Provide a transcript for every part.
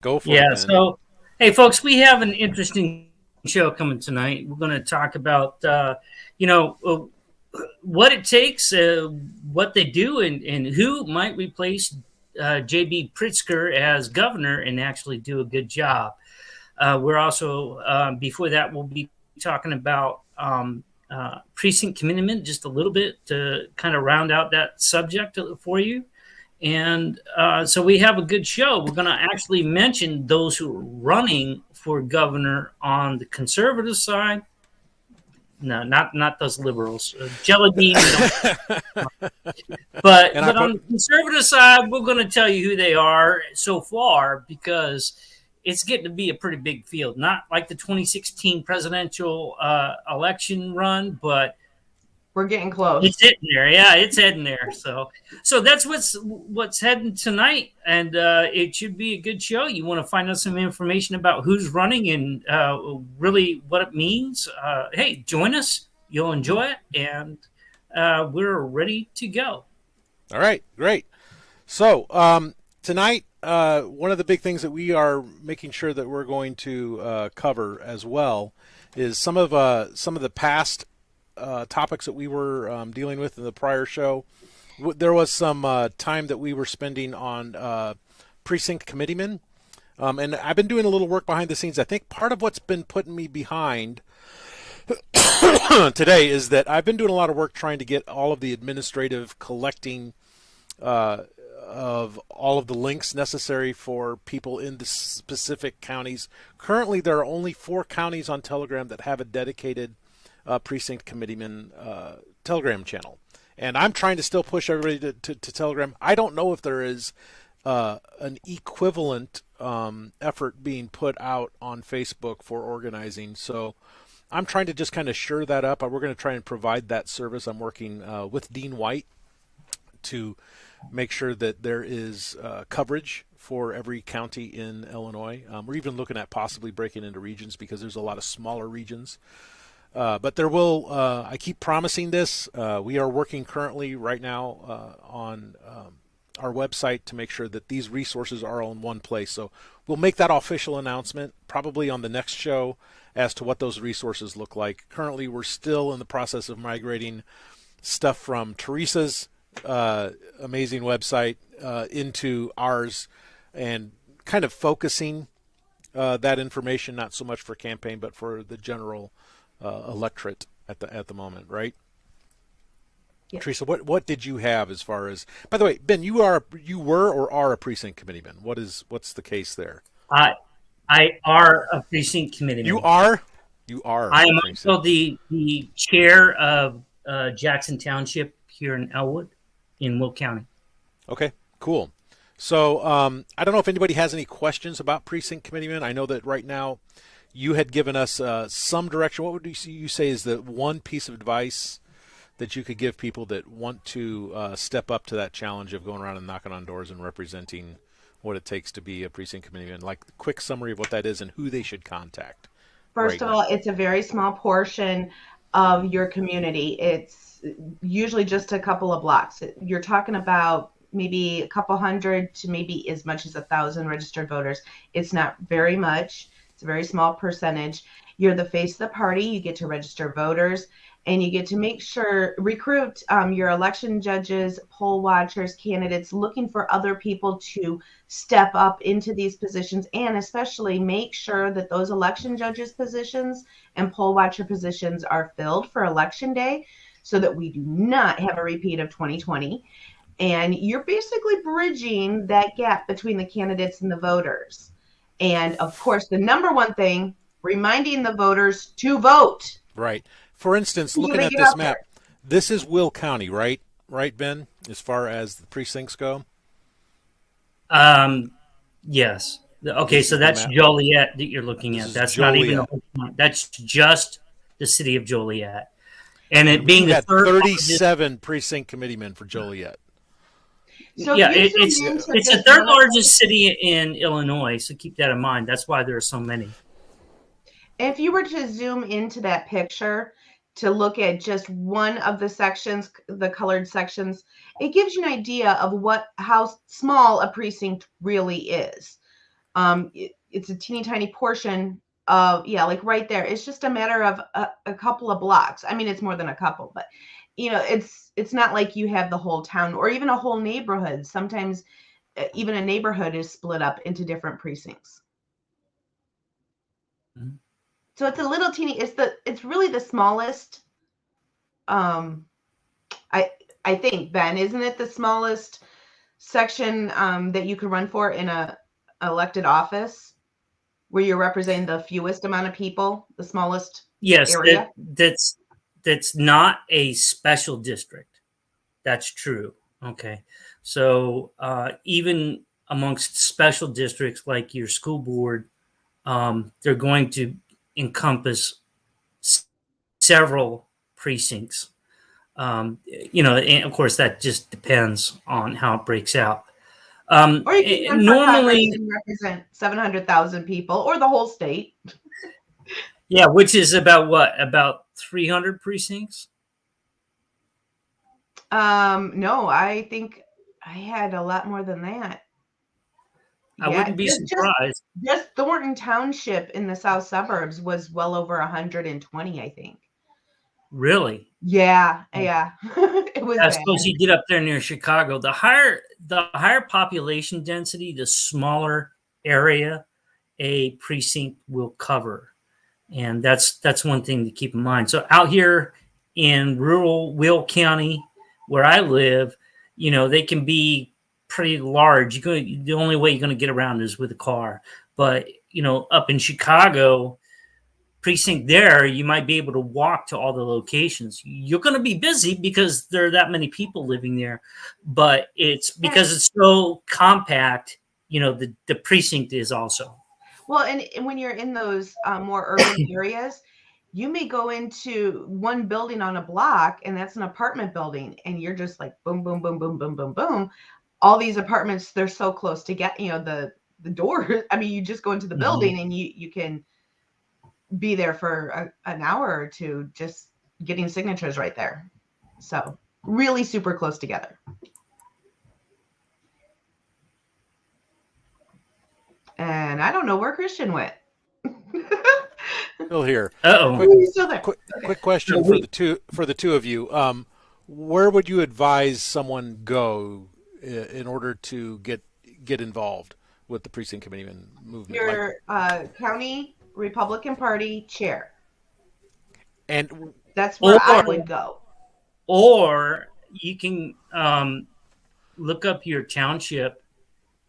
Go for it, Yeah. Ben. So, hey, folks, we have an interesting show coming tonight. We're going to talk about, what it takes, what they do, and who might replace J.B. Pritzker as governor and actually do a good job. We're also, before that, we'll be talking about precinct commitment just a little bit to kind of round out that subject for you. And so we have a good show. We're going to actually mention those who are running for governor on the conservative side. No, not those liberals. Jelly bean, we don't. But And I but on put the conservative side, we're going to tell you who they are so far because it's getting to be a pretty big field. Not like the 2016 presidential election run, but We're getting close. it's hitting there. Yeah, it's heading there. So that's what's heading tonight, and it should be a good show. You want to find out some information about who's running and really what it means? Hey, join us. You'll enjoy it, and we're ready to go. All right, great. So tonight, one of the big things that we are making sure that we're going to cover as well is some of the past topics that we were dealing with in the prior show. There was some time that we were spending on precinct committeemen, and I've been doing a little work behind the scenes. I think part of what's been putting me behind today is that I've been doing a lot of work trying to get all of the administrative collecting of all of the links necessary for people in the specific counties. Currently, there are only 4 counties on Telegram that have a dedicated precinct committeeman Telegram channel. And I'm trying to still push everybody to Telegram. I don't know if there is an equivalent effort being put out on Facebook for organizing. So I'm trying to just kind of shore that up. We're going to try and provide that service. I'm working with Dean White to make sure that there is coverage for every county in Illinois. We're even looking at possibly breaking into regions because there's a lot of smaller regions. But there will, I keep promising this. We are working currently right now on our website to make sure that these resources are all in one place. So we'll make that official announcement probably on the next show as to what those resources look like. Currently, we're still in the process of migrating stuff from Teresa's amazing website into ours and kind of focusing that information, not so much for campaign, but for the general electorate at the moment, right? Yes. Teresa, what did you have as far as? By the way, Ben, you were or are a precinct committeeman. What's the case there? I are a precinct committeeman. You are. You are. I am also the chair of Jackson Township here in Elwood, in Will County. Okay, cool. So I don't know if anybody has any questions about precinct committeemen. I know that right now you had given us some direction. What would you say is the one piece of advice that you could give people that want to step up to that challenge of going around and knocking on doors and representing what it takes to be a precinct committeeman? Like a quick summary of what that is and who they should contact. First of all, it's a very small portion of your community. It's usually just a couple of blocks. You're talking about maybe a couple hundred to maybe as much as 1,000 registered voters. It's not very much. It's a very small percentage. You're the face of the party. You get to register voters, and you get to make sure, recruit your election judges, poll watchers, candidates, looking for other people to step up into these positions, and especially make sure that those election judges positions and poll watcher positions are filled for election day so that we do not have a repeat of 2020. And you're basically bridging that gap between the candidates and the voters. And of course, the number one thing, reminding the voters to vote. Right. For instance, looking at this map, this is Will County, right? Right, Ben, as far as the precincts go? Yes. Okay, so that's Joliet that you're looking at. That's Joliet. Not even that's just the city of Joliet. And it being the third 37 precinct committeemen for Joliet. So yeah, it's the third largest city in Illinois, so keep that in mind. That's why there are so many. If you were to zoom into that picture to look at just one of the sections, the colored sections, it gives you an idea of how small a precinct really is. It's a teeny tiny portion of, yeah, like right there. It's just a matter of a couple of blocks. I mean, it's more than a couple, but it's not like you have the whole town or even a whole neighborhood. Sometimes even a neighborhood is split up into different precincts. Mhm. So it's a little teeny, it's really the smallest. I think, Ben, isn't it the smallest section that you could run for in a elected office, where you're representing the fewest amount of people, the smallest Yes, area? that's not a special district. That's true. Okay. So even amongst special districts like your school board, they're going to encompass several precincts. And of course, that just depends on how it breaks out. Or you can run for Congress Normally, and represent 700,000 people or the whole state. yeah, which is about what? About 300 precincts? No, I think I had a lot more than that. I Yeah, wouldn't be surprised. just Thornton Township in the south suburbs was well over 120, I think. Really? Yeah, yeah. It was I bad. suppose you get up there near Chicago. The higher population density, the smaller area a precinct will cover. And that's one thing to keep in mind. So out here in rural Will County, where I live, they can be pretty large. The only way you're going to get around is with a car. But up in Chicago precinct there, you might be able to walk to all the locations. You're going to be busy because there are that many people living there, but it's because it's so compact. The precinct is also. Well, and when you're in those more urban areas, you may go into one building on a block, and that's an apartment building, and you're just like boom, boom, boom, boom, boom, boom, boom. All these apartments, they're so close to get, the door. I mean, you just go into the building and you can be there for an hour or two just getting signatures right there. So really super close together. And I don't know where Christian went. Still here. Uh-oh. He's still there. Quick question for the two of you. Where would you advise someone go in order to get involved with the precinct committee movement? Your county Republican Party chair. And that's where I would go. Or you can look up your township.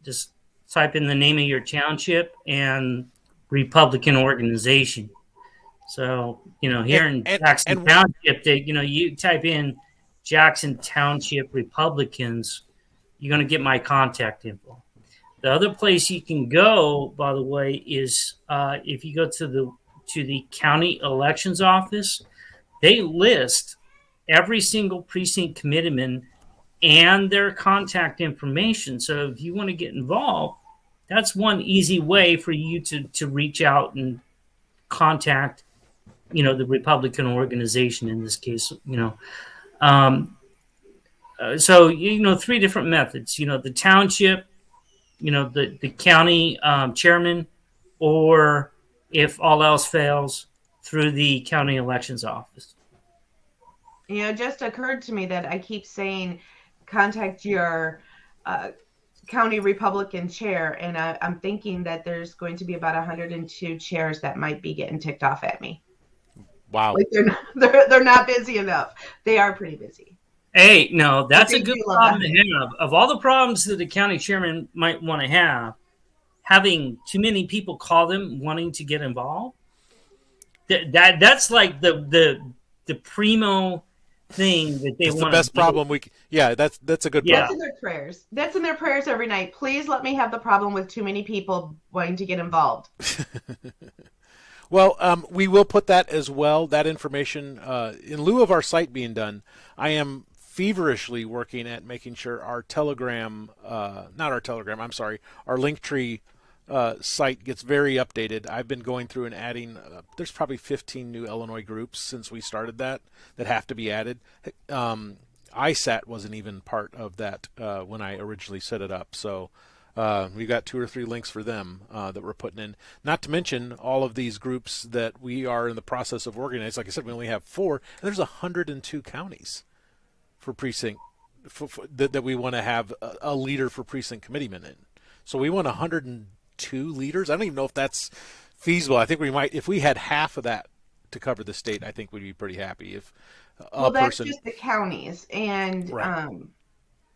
Just type in the name of your township and Republican organization. So, here in Jackson Township, you type in Jackson Township Republicans, you're going to get my contact info. The other place you can go, by the way, is if you go to the county elections office, they list every single precinct committeeman and their contact information. So if you want to get involved, that's one easy way for you to reach out and contact, the Republican organization in this case. So three different methods. The township, the county chairman, or if all else fails, through the county elections office. It just occurred to me that I keep saying contact your county Republican chair, and I'm thinking that there's going to be about 102 chairs that might be getting ticked off at me. Wow. Like they're not busy enough. They are pretty busy. Hey, no, that's a good problem to have. Of all the problems that the county chairman might want to have, having too many people call them wanting to get involved, that's like the primo thing that they want. The best problem that's a good problem. That's in their prayers. That's in their prayers every night. Please let me have the problem with too many people wanting to get involved. Well, we will put that as well, that information, in lieu of our site being done. I am feverishly working at making sure our Telegram, our Linktree site gets very updated. I've been going through and adding, there's probably 15 new Illinois groups since we started that have to be added. ISAT wasn't even part of that when I originally set it up. So We've got 2 or 3 links for them that we're putting in. Not to mention all of these groups that we are in the process of organizing. Like I said, we only have 4, and there's 102 counties for precinct that we want to have a leader for precinct committeemen in. So we want 102 leaders. I don't even know if that's feasible. I think we might, if we had half of that to cover the state, I think we'd be pretty happy. If that's just the counties, and right.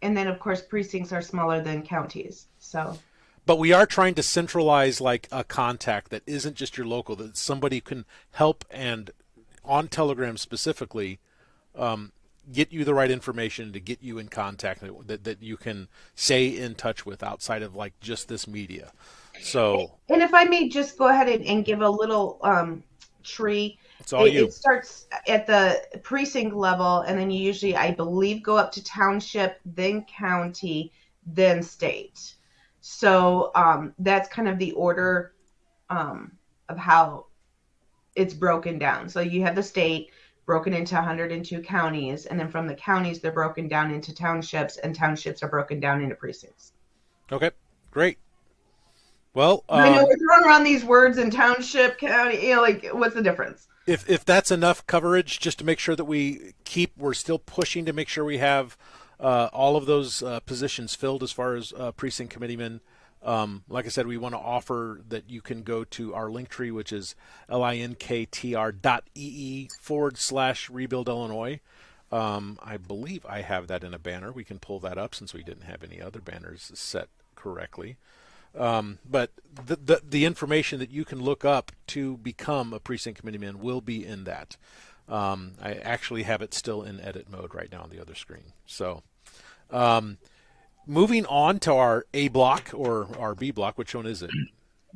And then of course precincts are smaller than counties. So, but we are trying to centralize like a contact that isn't just your local, that somebody can help, and on Telegram specifically, get you the right information to get you in contact that you can stay in touch with outside of like just this media. So, and if I may just go ahead and give a little tree. It's all you. It starts at the precinct level, and then you usually, I believe, go up to township, then county, then state. So that's kind of the order of how it's broken down. So you have the state broken into 102 counties, and then from the counties, they're broken down into townships, and townships are broken down into precincts. Okay, great. Well, I know we're throwing around these words in township, county, like what's the difference? If that's enough coverage, just to make sure that we're still pushing to make sure we have all of those positions filled as far as precinct committeemen. Like I said, we want to offer that you can go to our link tree, which is linktr.ee/Rebuild Illinois. I believe I have that in a banner. We can pull that up since we didn't have any other banners set correctly. But the information that you can look up to become a precinct committeeman will be in that. I actually have it still in edit mode right now on the other screen. So moving on to our A block or our B block. Which one is it?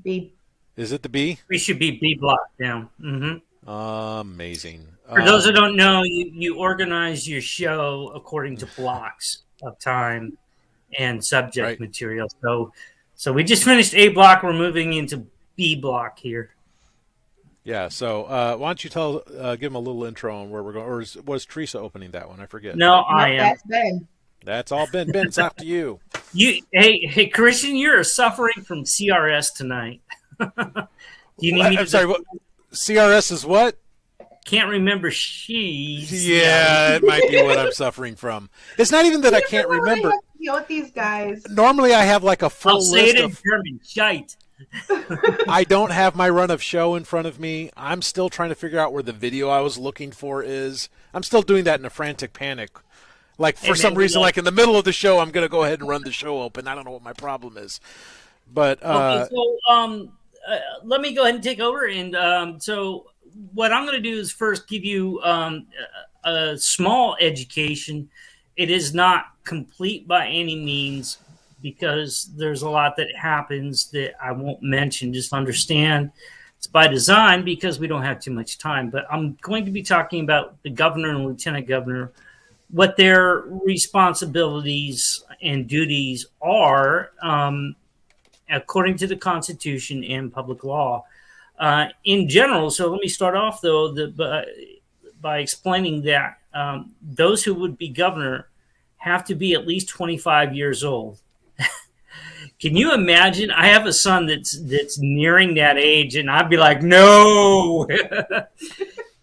B. Is it the B? We should be B block now. Mm-hmm. Amazing. For those who don't know, you organize your show according to blocks of time and subject material. So we just finished A block. We're moving into B block here. Yeah. So why don't you give them a little intro on where we're going? Or was Teresa opening that one? I forget. No, I am. That's Ben. That's all Ben. Ben, it's up to you. Hey, Christian, you're suffering from CRS tonight. Do you need me to? I'm sorry. What? CRS is what? Can't remember. She's. Yeah, it might be what I'm suffering from. It's not even that I can't remember. Deal with these guys. Normally, I have like a full I'll say list it in of. German. Shite. I don't have my run of show in front of me. I'm still trying to figure out where the video I was looking for is. I'm still doing that in a frantic panic. Like for some reason, like in the middle of the show, I'm going to go ahead and run the show open. I don't know what my problem is, but okay. So let me go ahead and take over. And so what I'm going to do is first give you a small education. It is not complete by any means because there's a lot that happens that I won't mention. Just understand it's by design because we don't have too much time. But I'm going to be talking about the governor and lieutenant governor, what their responsibilities and duties are according to the Constitution and public law in general. So let me start off, though, by explaining that those who would be governor have to be at least 25 years old. Can you imagine? I have a son that's nearing that age, and I'd be like, no,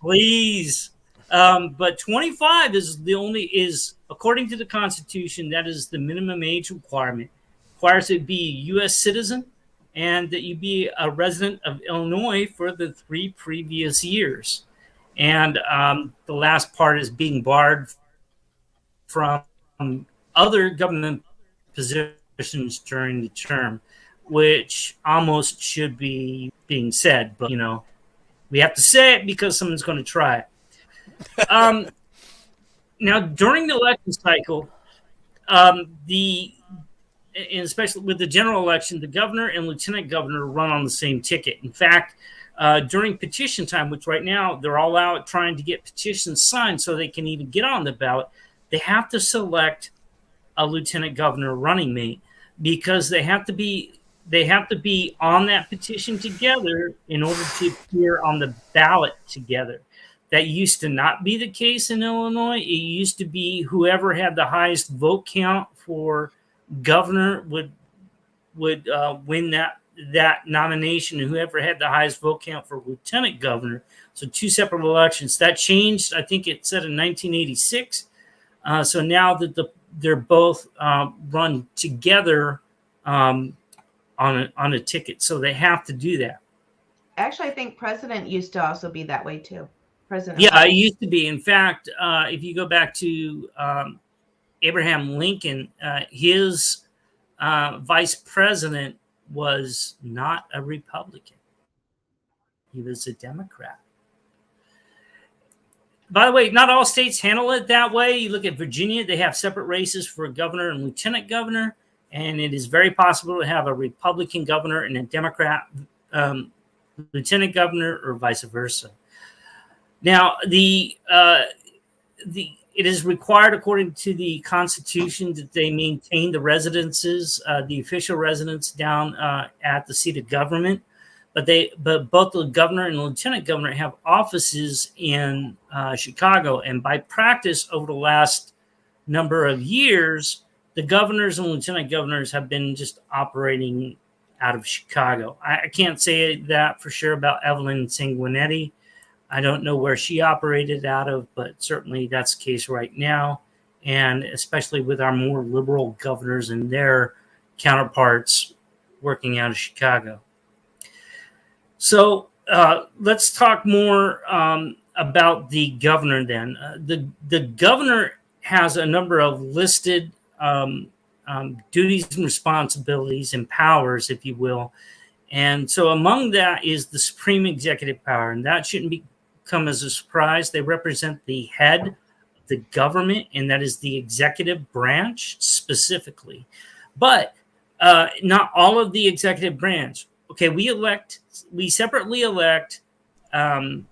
please. But 25 is according to the Constitution, that is the minimum age requirement. Requires that you be a U.S. citizen and that you be a resident of Illinois for the 3 previous years. And the last part is being barred from other government positions during the term, which almost should be being said. But, we have to say it because someone's going to try it. Now, during the election cycle, especially with the general election, the governor and lieutenant governor run on the same ticket. In fact, during petition time, which right now they're all out trying to get petitions signed so they can even get on the ballot, they have to select a lieutenant governor running mate because they have to be on that petition together in order to appear on the ballot together. That used to not be the case in Illinois. It used to be whoever had the highest vote count for governor would would win that nomination, and whoever had the highest vote count for lieutenant governor. So 2 separate elections. That changed, I think it said in 1986. So now that they're both run together on a ticket, so they have to do that. Actually, I think president used to also be that way too. President. Yeah, it used to be. In fact, if you go back to Abraham Lincoln, his vice president was not a Republican. He was a Democrat. By the way, not all states handle it that way. You look at Virginia, they have separate races for governor and lieutenant governor, and it is very possible to have a Republican governor and a Democrat lieutenant governor, or vice versa. Now, it is required, according to the Constitution, that they maintain the residences, the official residence down at the seat of government. But both the governor and the lieutenant governor have offices in Chicago. And by practice over the last number of years, the governors and lieutenant governors have been just operating out of Chicago. I can't say that for sure about Evelyn Sanguinetti. I don't know where she operated out of, but certainly that's the case right now. And especially with our more liberal governors and their counterparts working out of Chicago. So let's talk more about the governor then. The governor has a number of listed duties and responsibilities and powers, if you will. And so among that is the supreme executive power, and that shouldn't come as a surprise. They represent the head of the government, and that is the executive branch specifically. But not all of the executive branch. Okay, we separately elect it'd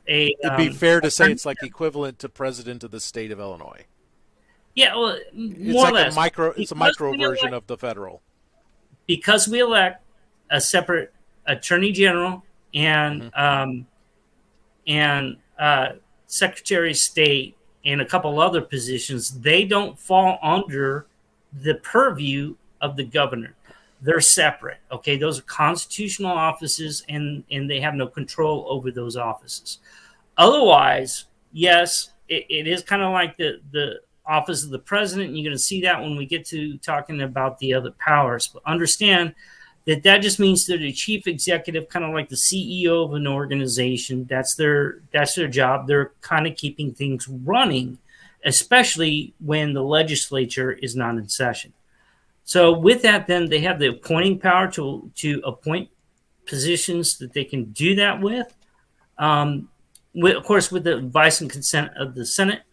be fair to say it's like equivalent to president of the state of Illinois. Yeah, well, It's or less. It's a micro version of the federal. Because we elect a separate attorney general and secretary of state and a couple other positions, they don't fall under the purview of the governor. They're separate. Okay, those are constitutional offices, and they have no control over those offices. Otherwise, yes, it is kind of like the office of the president, and you're going to see that when we get to talking about the other powers. But understand that just means they're the chief executive, kind of like the CEO of an organization. That's their job. They're kind of keeping things running, especially when the legislature is not in session. So with that, then they have the appointing power to appoint positions that they can do that with. Of course, with the advice and consent of the Senate.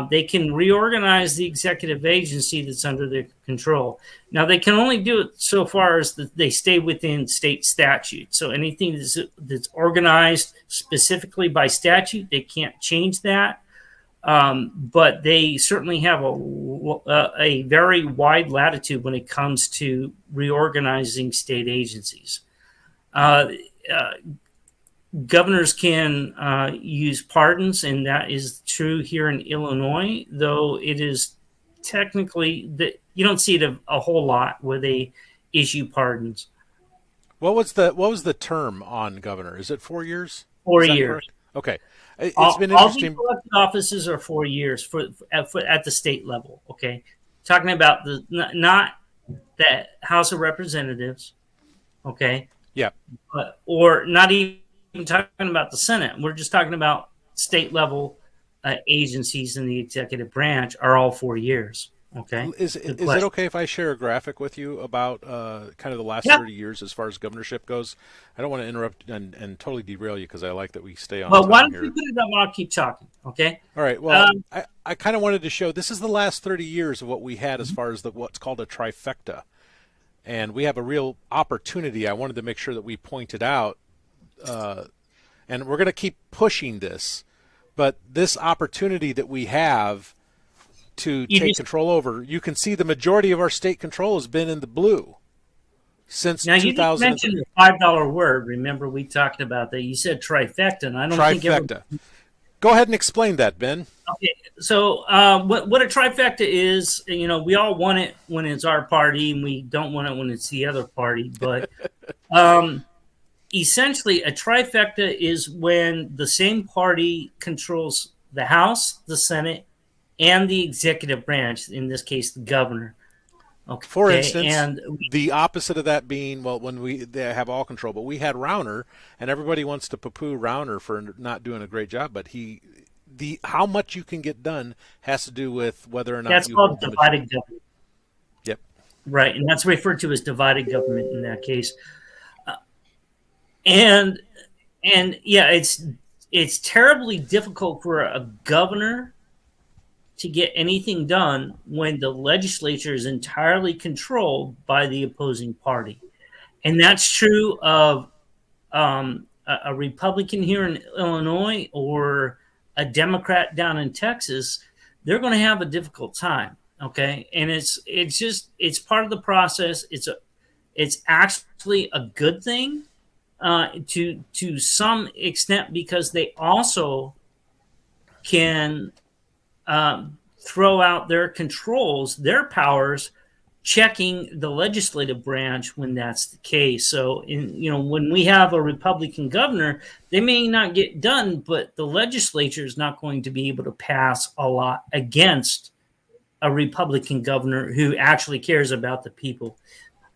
They can reorganize the executive agency that's under their control. Now, they can only do it so far as that they stay within state statute. So anything that's organized specifically by statute, they can't change that. But they certainly have a very wide latitude when it comes to reorganizing state agencies. Governors can use pardons, and that is true here in Illinois, though it is technically that you don't see it a whole lot where they issue pardons. What was the term on governor? Is it 4 years? 4 years. Correct? Okay. It's been interesting. All the offices are 4 years at the state level. Okay, talking about not the House of Representatives. Okay. Yeah. Or not even talking about the Senate. We're just talking about state level agencies in the executive branch are all 4 years. Okay. Is it okay if I share a graphic with you about kind of the last 30 years as far as governorship goes? I don't want to interrupt and totally derail you because I like that we stay on. Well, why don't you put it up and I'll keep talking, okay? All right. Well, I kind of wanted to show this is the last 30 years of what we had as far as what's called a trifecta. And we have a real opportunity. I wanted to make sure that we pointed out, and we're going to keep pushing this, but this opportunity that we have to take control over, you can see the majority of our state control has been in the blue since 2000. Now, you mentioned the $5 word. Remember, we talked about that. You said trifecta, and I don't think trifecta. Go ahead and explain that, Ben. Okay, so what a trifecta is, we all want it when it's our party, and we don't want it when it's the other party. But essentially, a trifecta is when the same party controls the House, the Senate, and the executive branch. In this case, the governor. Okay, For instance, and the opposite of that being, well, when they have all control, but we had Rauner, and everybody wants to poo-poo Rauner for not doing a great job, but how much you can get done has to do with whether or not that's you called hold the divided majority. government. Yep. Right, and that's referred to as divided government in that case. And yeah, it's terribly difficult for a governor to get anything done when the legislature is entirely controlled by the opposing party. And that's true of a Republican here in Illinois or a Democrat down in Texas. They're going to have a difficult time. Okay, and it's part of the process. It's actually a good thing to some extent, because they also can throw out their controls, their powers, checking the legislative branch when that's the case. So, when we have a Republican governor, they may not get done, but the legislature is not going to be able to pass a lot against a Republican governor who actually cares about the people.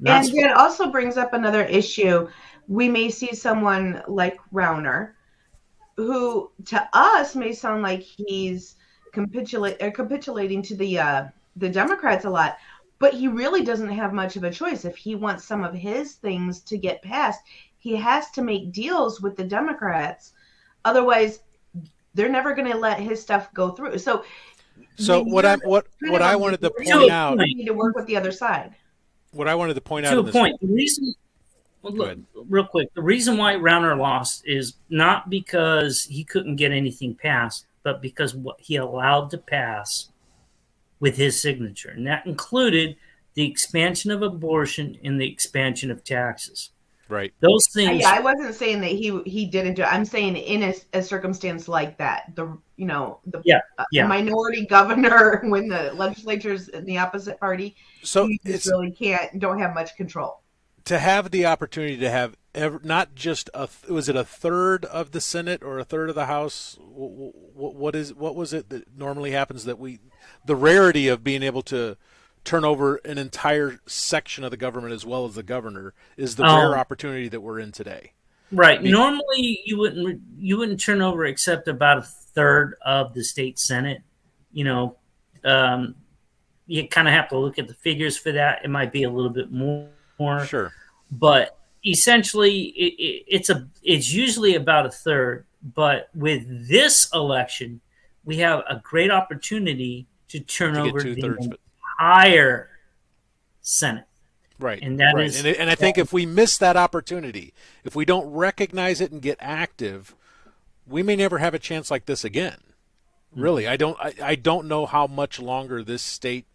And it also brings up another issue. We may see someone like Rauner, who to us may sound like he's capitulating to the Democrats a lot, but he really doesn't have much of a choice. If he wants some of his things to get passed, he has to make deals with the Democrats. Otherwise, they're never going to let his stuff go through. So what I wanted to point out, you need to work with the other side. What I wanted to point out to a point, the reason, real quick, the reason why Rauner lost is not because he couldn't get anything passed, but because what he allowed to pass with his signature, and that included the expansion of abortion and the expansion of taxes. Right. Those things. Yeah, I wasn't saying that he didn't do it. I'm saying in a circumstance like that, the minority governor when the legislature's in the opposite party, so you really don't have much control. To have the opportunity to have not just was it a third of the Senate or a third of the House? What was it that normally happens, that the rarity of being able to turn over an entire section of the government as well as the governor is the rare opportunity that we're in today. Right. Normally you wouldn't turn over except about a third of the state Senate. You kind of have to look at the figures for that. It might be a little bit more. Sure. But essentially it's usually about a third. But with this election, we have a great opportunity to turn over the entire Senate. Right. And that is, and I think if we miss that opportunity, if we don't recognize it and get active, we may never have a chance like this again. Really, I don't know how much longer this state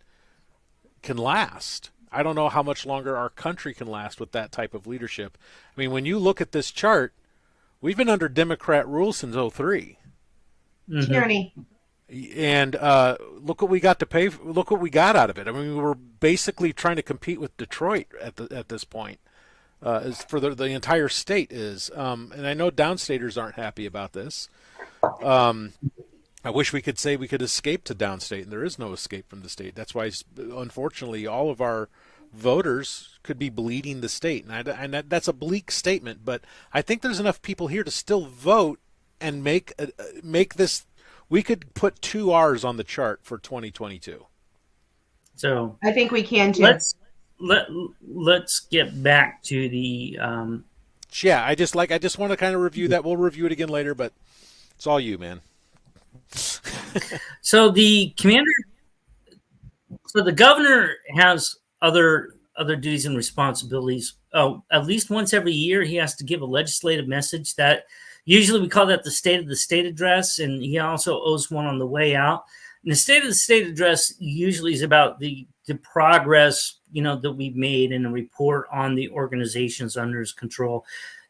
can last. I don't know how much longer our country can last with that type of leadership. I mean, when you look at this chart, we've been under Democrat rule since 2003. Tyranny. And look what we got to pay. Look what we got out of it. I mean, we were basically trying to compete with Detroit at this point, as for the entire state is. And I know downstaters aren't happy about this. I wish we could say we could escape to downstate, and there is no escape from the state. That's why, unfortunately, all of our voters could be bleeding the state, and that's a bleak statement. But I think there's enough people here to still vote and make this. We could put 2 R's on the chart for 2022. So I think we can too. Let's get back to the. I just want to kind of review that. We'll review it again later, but it's all you, man. So the governor has other duties and responsibilities. At least once every year, he has to give a legislative message. That usually we call that the State of the State address, and he also owes one on the way out. And the State of the State address usually is about the progress that we've made, and a report on the organizations under his control.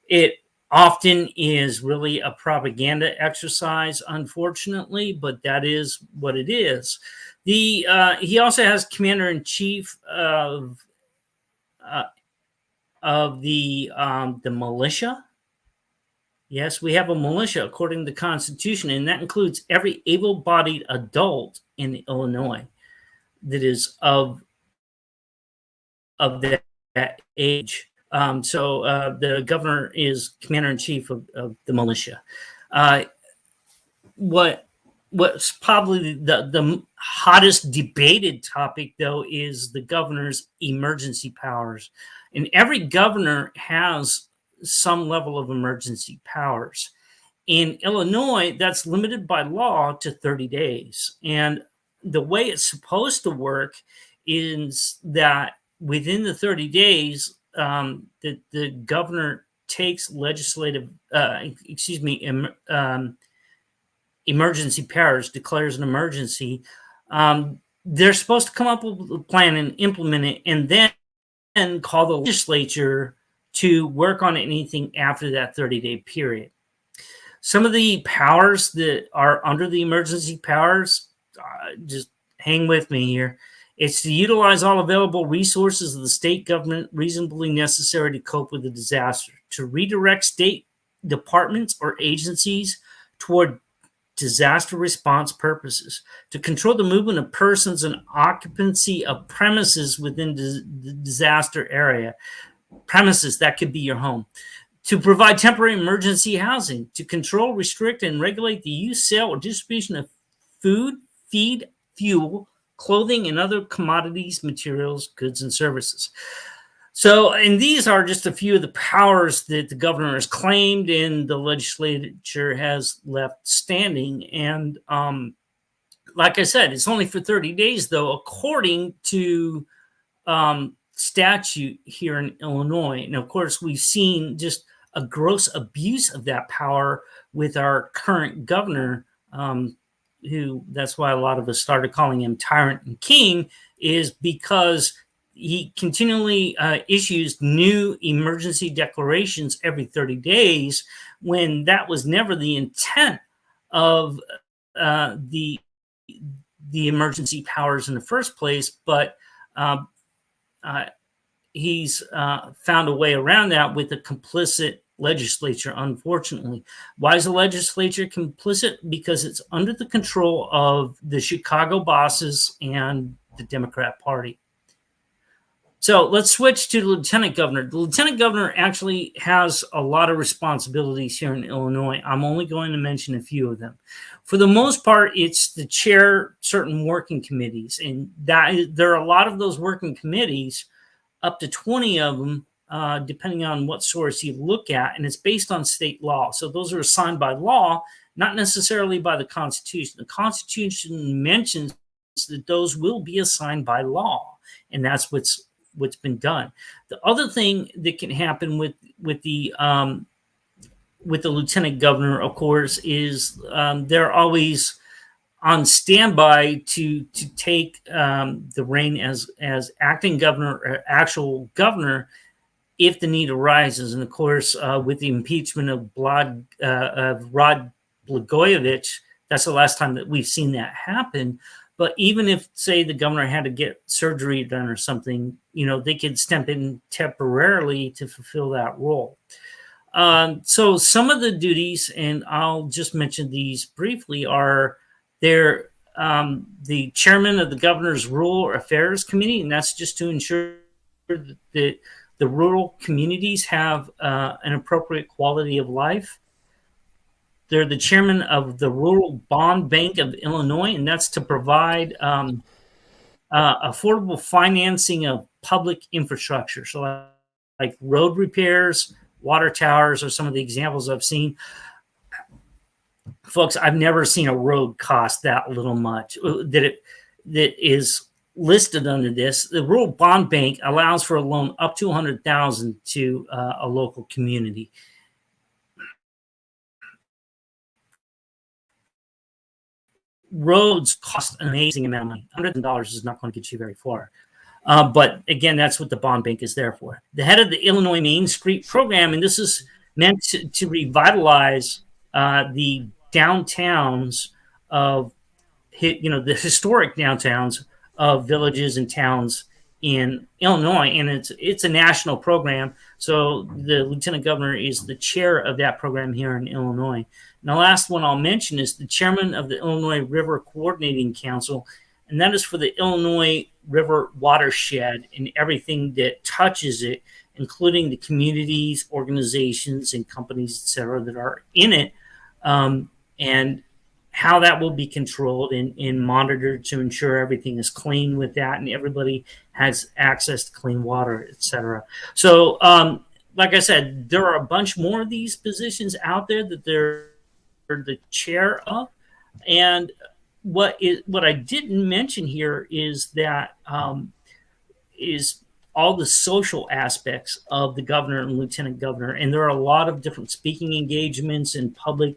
It often is really a propaganda exercise, unfortunately, but that is what it is. He also has commander-in-chief of the militia. Yes, we have a militia according to the Constitution, and that includes every able-bodied adult in Illinois that is of that age. So the governor is commander-in-chief of the militia. What's probably the hottest debated topic, though, is the governor's emergency powers. And every governor has some level of emergency powers. In Illinois, that's limited by law to 30 days. And the way it's supposed to work is that within the 30 days, the governor takes emergency powers, declares an emergency. They're supposed to come up with a plan and implement it, and then call the legislature to work on anything after that 30-day period. Some of the powers that are under the emergency powers, just hang with me here. It's to utilize all available resources of the state government reasonably necessary to cope with the disaster, to redirect state departments or agencies toward disaster response purposes, to control the movement of persons and occupancy of premises within the disaster area. Premises, that could be your home. To provide temporary emergency housing, to control, restrict, and regulate the use, sale, or distribution of food, feed, fuel, clothing, and other commodities, materials, goods, and services. So, and these are just a few of the powers that the governor has claimed and the legislature has left standing. And like I said, it's only for 30 days, though, according to statute here in Illinois. And of course, we've seen just a gross abuse of that power with our current governor, who, that's why a lot of us started calling him Tyrant and King, is because he continually issues new emergency declarations every 30 days when that was never the intent of the emergency powers in the first place. But he's found a way around that with a complicit legislature, unfortunately. Why is the legislature complicit? Because it's under the control of the Chicago bosses and the Democrat Party. So let's switch to the lieutenant governor. The lieutenant governor actually has a lot of responsibilities here in Illinois. I'm only going to mention a few of them. For the most part, it's to chair certain working committees, and there are a lot of those working committees, up to 20 of them, depending on what source you look at, and it's based on state law. So those are assigned by law, not necessarily by the Constitution. The Constitution mentions that those will be assigned by law, and that's what's been done. The other thing that can happen with the lieutenant governor, of course, is they're always on standby to take the reign as acting governor or actual governor if the need arises. And of course, with the impeachment of Rod Blagojevich, that's the last time that we've seen that happen. But even if, say, the governor had to get surgery done or something, they could step in temporarily to fulfill that role. So some of the duties, and I'll just mention these briefly, are they're the chairman of the governor's rural affairs committee, and that's just to ensure that the rural communities have an appropriate quality of life. They're the chairman of the Rural Bond Bank of Illinois, and that's to provide affordable financing of public infrastructure. So like road repairs, water towers are some of the examples I've seen. Folks, I've never seen a road cost that little much that is listed under this. The Rural Bond Bank allows for a loan up to $100,000 to a local community. Roads cost an amazing amount of money. $100,000 is not going to get you very far. But again, that's what the bond bank is there for. The head of the Illinois Main Street program, and this is meant to revitalize the downtowns of, the historic downtowns of villages and towns in Illinois, and it's a national program. So the lieutenant governor is the chair of that program here in Illinois. And the last one I'll mention is the chairman of the Illinois River Coordinating Council, and that is for the Illinois River watershed and everything that touches it, including the communities, organizations, and companies, et cetera, that are in it, and how that will be controlled and monitored to ensure everything is clean with that and everybody has access to clean water, et cetera. So, like I said, there are a bunch more of these positions out there that they're the chair of. And what I didn't mention here is that is all the social aspects of the governor and lieutenant governor. And there are a lot of different speaking engagements and public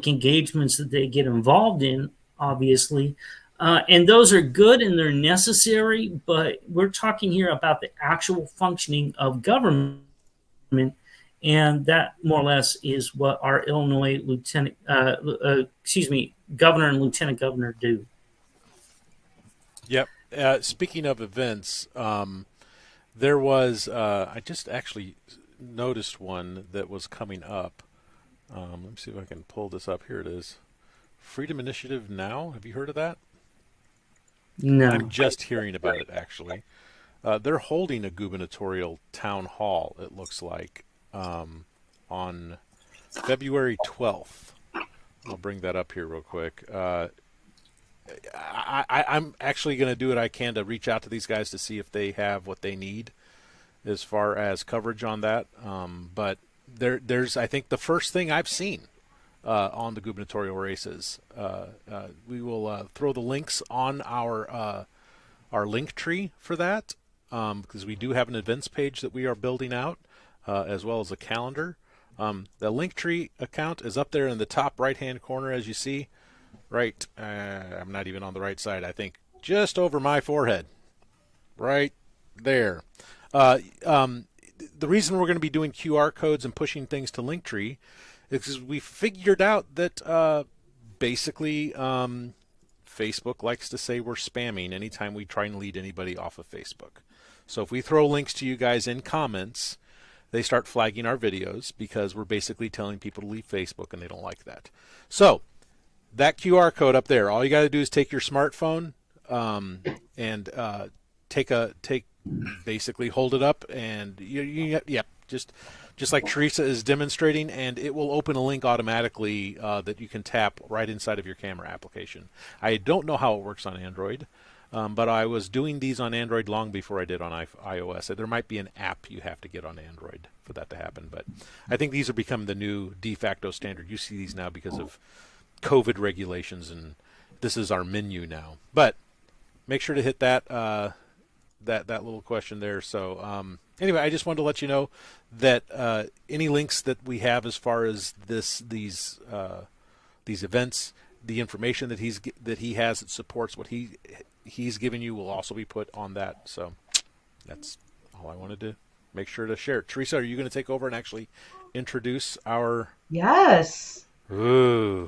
engagements that they get involved in, obviously. And those are good and they're necessary, but we're talking here about the actual functioning of government. And that more or less is what our Illinois governor and lieutenant governor do. Yep. Speaking of events, there was, I just actually noticed one that was coming up. Let me see if I can pull this up. Here it is. Freedom Initiative Now. Have you heard of that? No. I'm just hearing about it, actually. They're holding a gubernatorial town hall, it looks like, on February 12th. I'll bring that up here real quick. I'm actually going to do what I can to reach out to these guys to see if they have what they need as far as coverage on that. But there's, I think, the first thing I've seen on the gubernatorial races. We will throw the links on our link tree for that, because we do have an events page that we are building out, as well as a calendar. The link tree account is up there in the top right-hand corner, as you see. Right, I'm not even on the right side, I think, just over my forehead. Right there. The reason we're going to be doing QR codes and pushing things to Linktree is because we figured out that basically Facebook likes to say we're spamming anytime we try and lead anybody off of Facebook. So if we throw links to you guys in comments, they start flagging our videos because we're basically telling people to leave Facebook, and they don't like that. So that QR code up there, all you got to do is take your smartphone and basically hold it up, and just like Teresa is demonstrating, and it will open a link automatically that you can tap right inside of your camera application. I don't know how it works on Android, but I was doing these on Android long before I did on iOS. There might be an app you have to get on Android for that to happen, but I think these are becoming the new de facto standard. You see these now because of COVID regulations, and this is our menu now. But make sure to hit that that little question there. So anyway, I just wanted to let you know that any links that we have as far as these events, the information that he has that supports what he's given you will also be put on that. So that's all I wanted to make sure to share. Teresa, are you going to take over and actually introduce our? Yes. Ooh,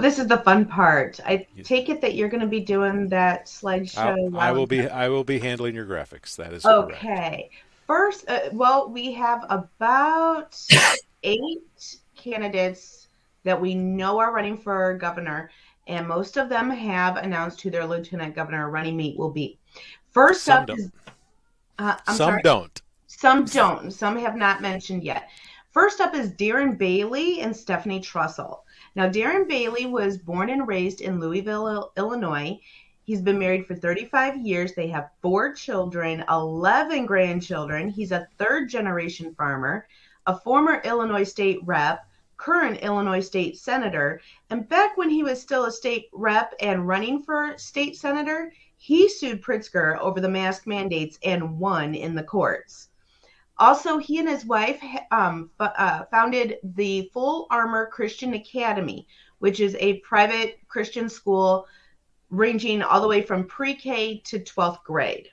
this is the fun part. I take it that you're going to be doing that slideshow. I will be handling your graphics. That is okay. Correct. First, we have about 8 candidates that we know are running for governor, and most of them have announced who their lieutenant governor running mate will be. First Some up don't. is Some don't. Some don't. Some have not mentioned yet. First up is Darren Bailey and Stephanie Trussell. Now, Darren Bailey was born and raised in Louisville, Illinois. He's been married for 35 years. They have 4 children, 11 grandchildren. He's a third-generation farmer, a former Illinois state rep, current Illinois state senator. And back when he was still a state rep and running for state senator, he sued Pritzker over the mask mandates and won in the courts. Also, he and his wife founded the Full Armor Christian Academy, which is a private Christian school ranging all the way from pre-K to 12th grade.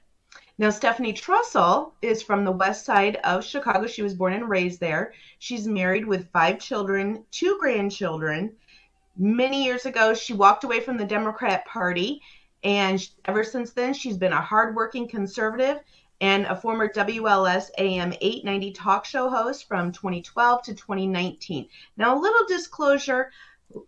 Now, Stephanie Trussell is from the west side of Chicago. She was born and raised there. She's married with 5 children, 2 grandchildren. Many years ago, she walked away from the Democrat Party, and ever since then, she's been a hardworking conservative and a former WLS AM 890 talk show host from 2012 to 2019. Now, a little disclosure,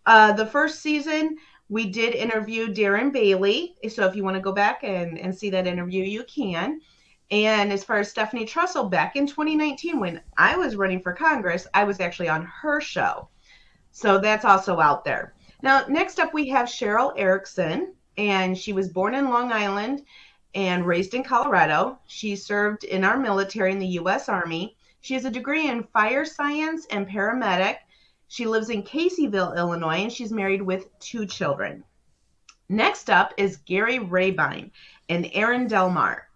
the first season, we did interview Darren Bailey. So if you want to go back and see that interview, you can. And as far as Stephanie Trussell, back in 2019, when I was running for Congress, I was actually on her show. So that's also out there. Now, next up, we have Cheryl Erickson, and she was born in Long Island and raised in Colorado. She served in our military in the U.S. Army. She has a degree in fire science and paramedic. She lives in Caseyville, Illinois, and she's married with 2 children. Next up is Gary Rabine and Aaron Delmar.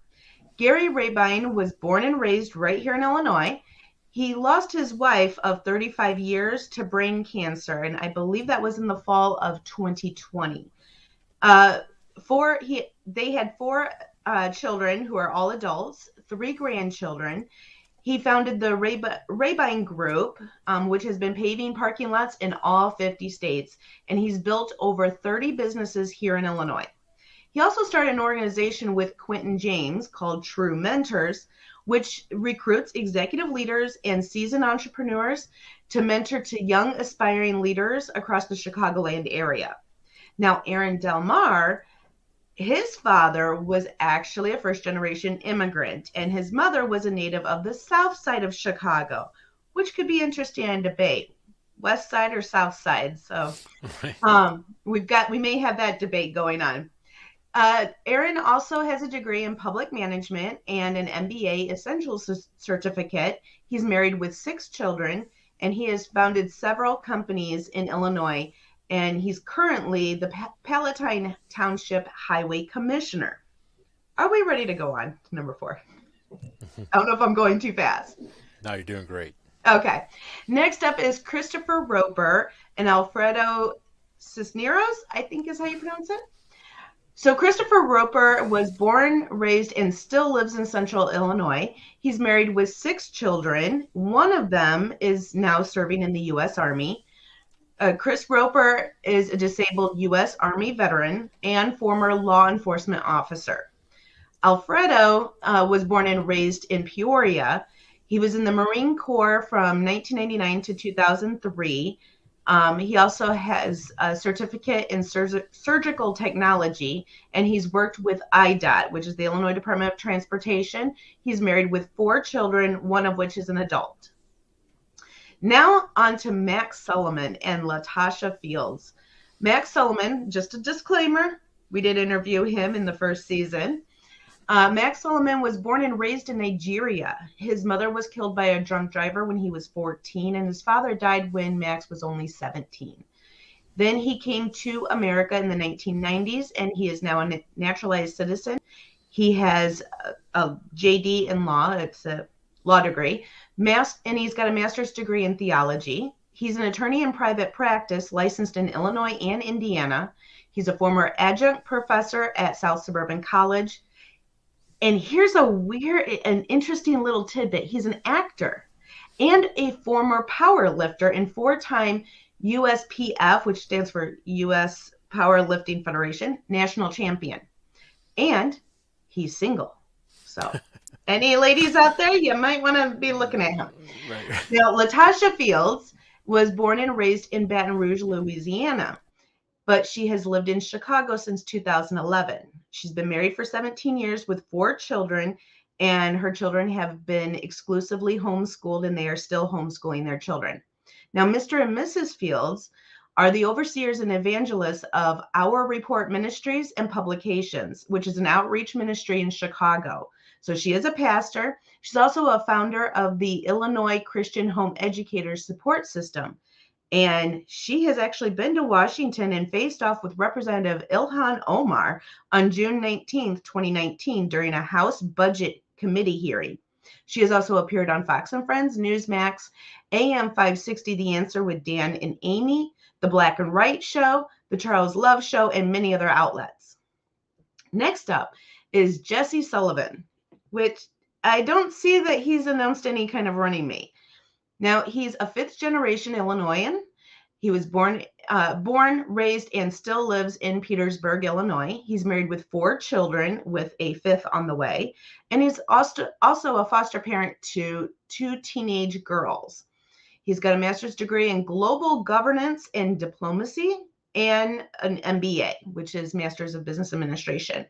Gary Rabine was born and raised right here in Illinois. He lost his wife of 35 years to brain cancer, and I believe that was in the fall of 2020. They had 4 children who are all adults, 3 grandchildren. He founded the Rabine Group, which has been paving parking lots in all 50 states, and he's built over 30 businesses here in Illinois. He also started an organization with Quentin James called True Mentors, which recruits executive leaders and seasoned entrepreneurs to mentor to young aspiring leaders across the Chicagoland area. Now, Aaron Delmar, his father was actually a first-generation immigrant, and his mother was a native of the south side of Chicago, which could be interesting in debate, west side or south side. So we may have that debate going on. Aaron also has a degree in public management and an MBA Essentials certificate. He's married with 6 children, and he has founded several companies in Illinois, and he's currently the Palatine Township Highway Commissioner. Are we ready to go on to number 4? I don't know if I'm going too fast. No, you're doing great. Okay. Next up is Christopher Roper and Alfredo Cisneros, I think is how you pronounce it. So Christopher Roper was born, raised, and still lives in central Illinois. He's married with 6 children. One of them is now serving in the U.S. Army. Chris Roper is a disabled U.S. Army veteran and former law enforcement officer. Alfredo was born and raised in Peoria. He was in the Marine Corps from 1999 to 2003. He also has a certificate in surgical technology, and he's worked with IDOT, which is the Illinois Department of Transportation. He's married with 4 children, one of which is an adult. Now on to Max Solomon and Latasha Fields. Max Solomon, just a disclaimer, we did interview him in the first season. Max Solomon was born and raised in Nigeria. His mother was killed by a drunk driver when he was 14, and his father died when Max was only 17. Then he came to America in the 1990s, and he is now a naturalized citizen. He has a JD in law. It's a law degree. And he's got a master's degree in theology. He's an attorney in private practice, licensed in Illinois and Indiana. He's a former adjunct professor at South Suburban College. And here's an interesting little tidbit. He's an actor and a former power lifter and 4-time USPF, which stands for U.S. Powerlifting Federation, national champion. And he's single. So any ladies out there, you might want to be looking at him. Right. Now, Latasha Fields was born and raised in Baton Rouge, Louisiana, but she has lived in Chicago since 2011. She's been married for 17 years with 4 children, and her children have been exclusively homeschooled, and they are still homeschooling their children. Now, Mr. and Mrs. Fields are the overseers and evangelists of Our Report Ministries and Publications, which is an outreach ministry in Chicago. So she is a pastor. She's also a founder of the Illinois Christian Home Educators Support System. And she has actually been to Washington and faced off with Representative Ilhan Omar on June 19th, 2019, during a House Budget Committee hearing. She has also appeared on Fox and Friends, Newsmax, AM 560, The Answer with Dan and Amy, The Black and White Show, The Charles Love Show, and many other outlets. Next up is Jesse Sullivan. which I don't see that he's announced any kind of running mate. Now, he's a fifth generation Illinoisan. He was born, raised, and still lives in Petersburg, Illinois. He's married with 4 children, with a 5th on the way. And he's also a foster parent to 2 teenage girls. He's got a master's degree in global governance and diplomacy and an MBA, which is Master's of Business Administration.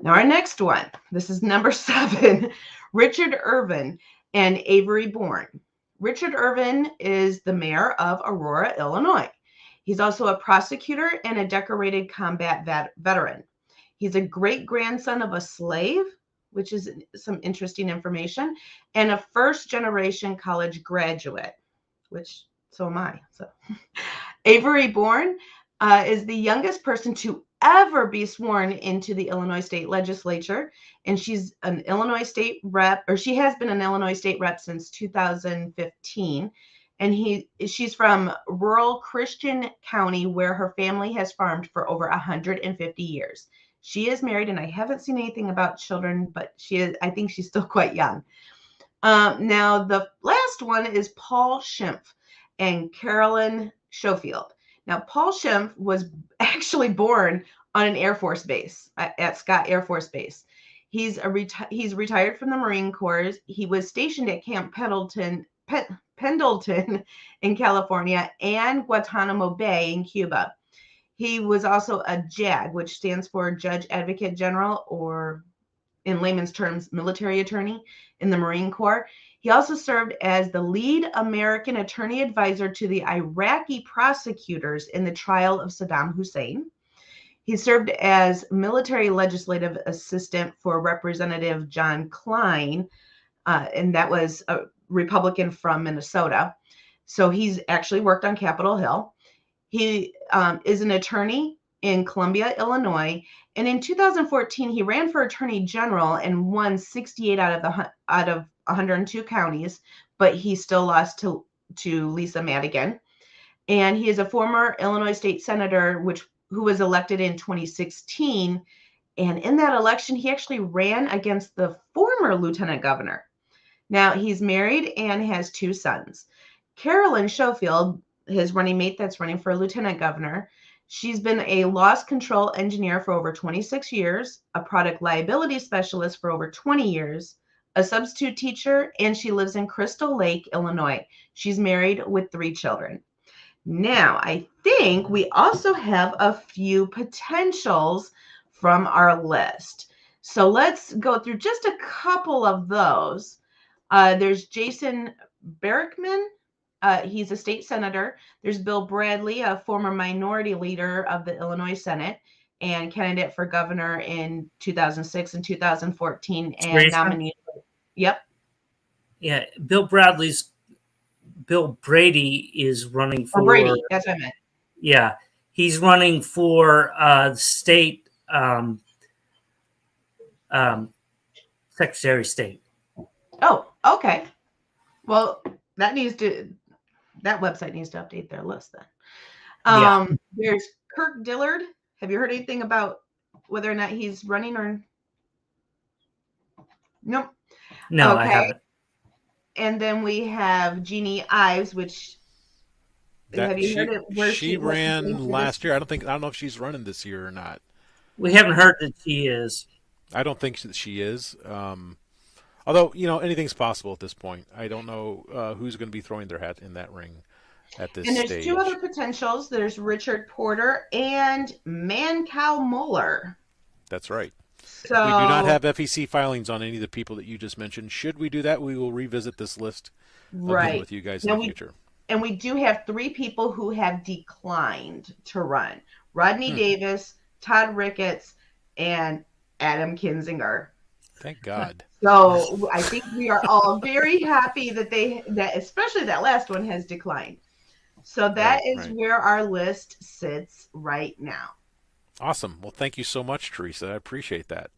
Now, our next one, this is number 7, Richard Irvin and Avery Bourne. Richard Irvin is the mayor of Aurora, Illinois. He's also a prosecutor and a decorated combat veteran. He's a great-grandson of a slave, which is some interesting information, and a first-generation college graduate, which so am I. So, Avery Bourne is the youngest person to ever be sworn into the Illinois State Legislature, and she's an Illinois State rep, or she has been an Illinois State rep since 2015. And she's from rural Christian County, where her family has farmed for over 150 years. She is married, and I haven't seen anything about children, but I think she's still quite young. Now, the last one is Paul Schimpf and Carolyn Schofield. Now, Paul Schimpf was actually born on an Air Force base, at Scott Air Force Base. He's retired from the Marine Corps. He was stationed at Camp Pendleton in California and Guantanamo Bay in Cuba. He was also a JAG, which stands for Judge Advocate General, or in layman's terms, military attorney in the Marine Corps. He also served as the lead American attorney advisor to the Iraqi prosecutors in the trial of Saddam Hussein. He served as military legislative assistant for Representative John Klein, and that was a Republican from Minnesota. So he's actually worked on Capitol Hill. He is an attorney in Columbia, Illinois, and in 2014 he ran for attorney general and won 68 out of 102 counties, but he still lost to Lisa Madigan. And he is a former Illinois state senator, who was elected in 2016. And in that election, he actually ran against the former lieutenant governor. Now, he's married and has 2 sons. Carolyn Schofield, his running mate that's running for lieutenant governor, she's been a loss control engineer for over 26 years, a product liability specialist for over 20 years, a substitute teacher, and she lives in Crystal Lake, Illinois. She's married with 3 children. Now, I think we also have a few potentials from our list. So let's go through just a couple of those. There's Jason Barackman. He's a state senator. There's Bill Bradley, a former minority leader of the Illinois Senate and candidate for governor in 2006 and 2014, and nominated. Yep. Yeah, Bill Brady is running for. Brady, that's what I meant. Yeah, he's running for state Secretary of State. Oh, okay. Well, that website needs to update their list then. There's Kirk Dillard. Have you heard anything about whether or not he's running or? Nope. No, okay. I haven't. And then we have Jeannie Ives, which have you heard it? Where she ran last year. I don't know if she's running this year or not. We haven't heard that she is. I don't think that she is. Although, anything's possible at this point. I don't know who's going to be throwing their hat in that ring at this stage. And there's 2 other potentials. There's Richard Porter and Mancow Mueller. That's right. So, we do not have FEC filings on any of the people that you just mentioned. Should we do that, we will revisit this list again with you guys in the future. And we do have 3 people who have declined to run. Rodney Davis, Todd Ricketts, and Adam Kinzinger. Thank God. So I think we are all very happy that especially that last one has declined. So that is where our list sits right now. Awesome. Well, thank you so much, Teresa. I appreciate that.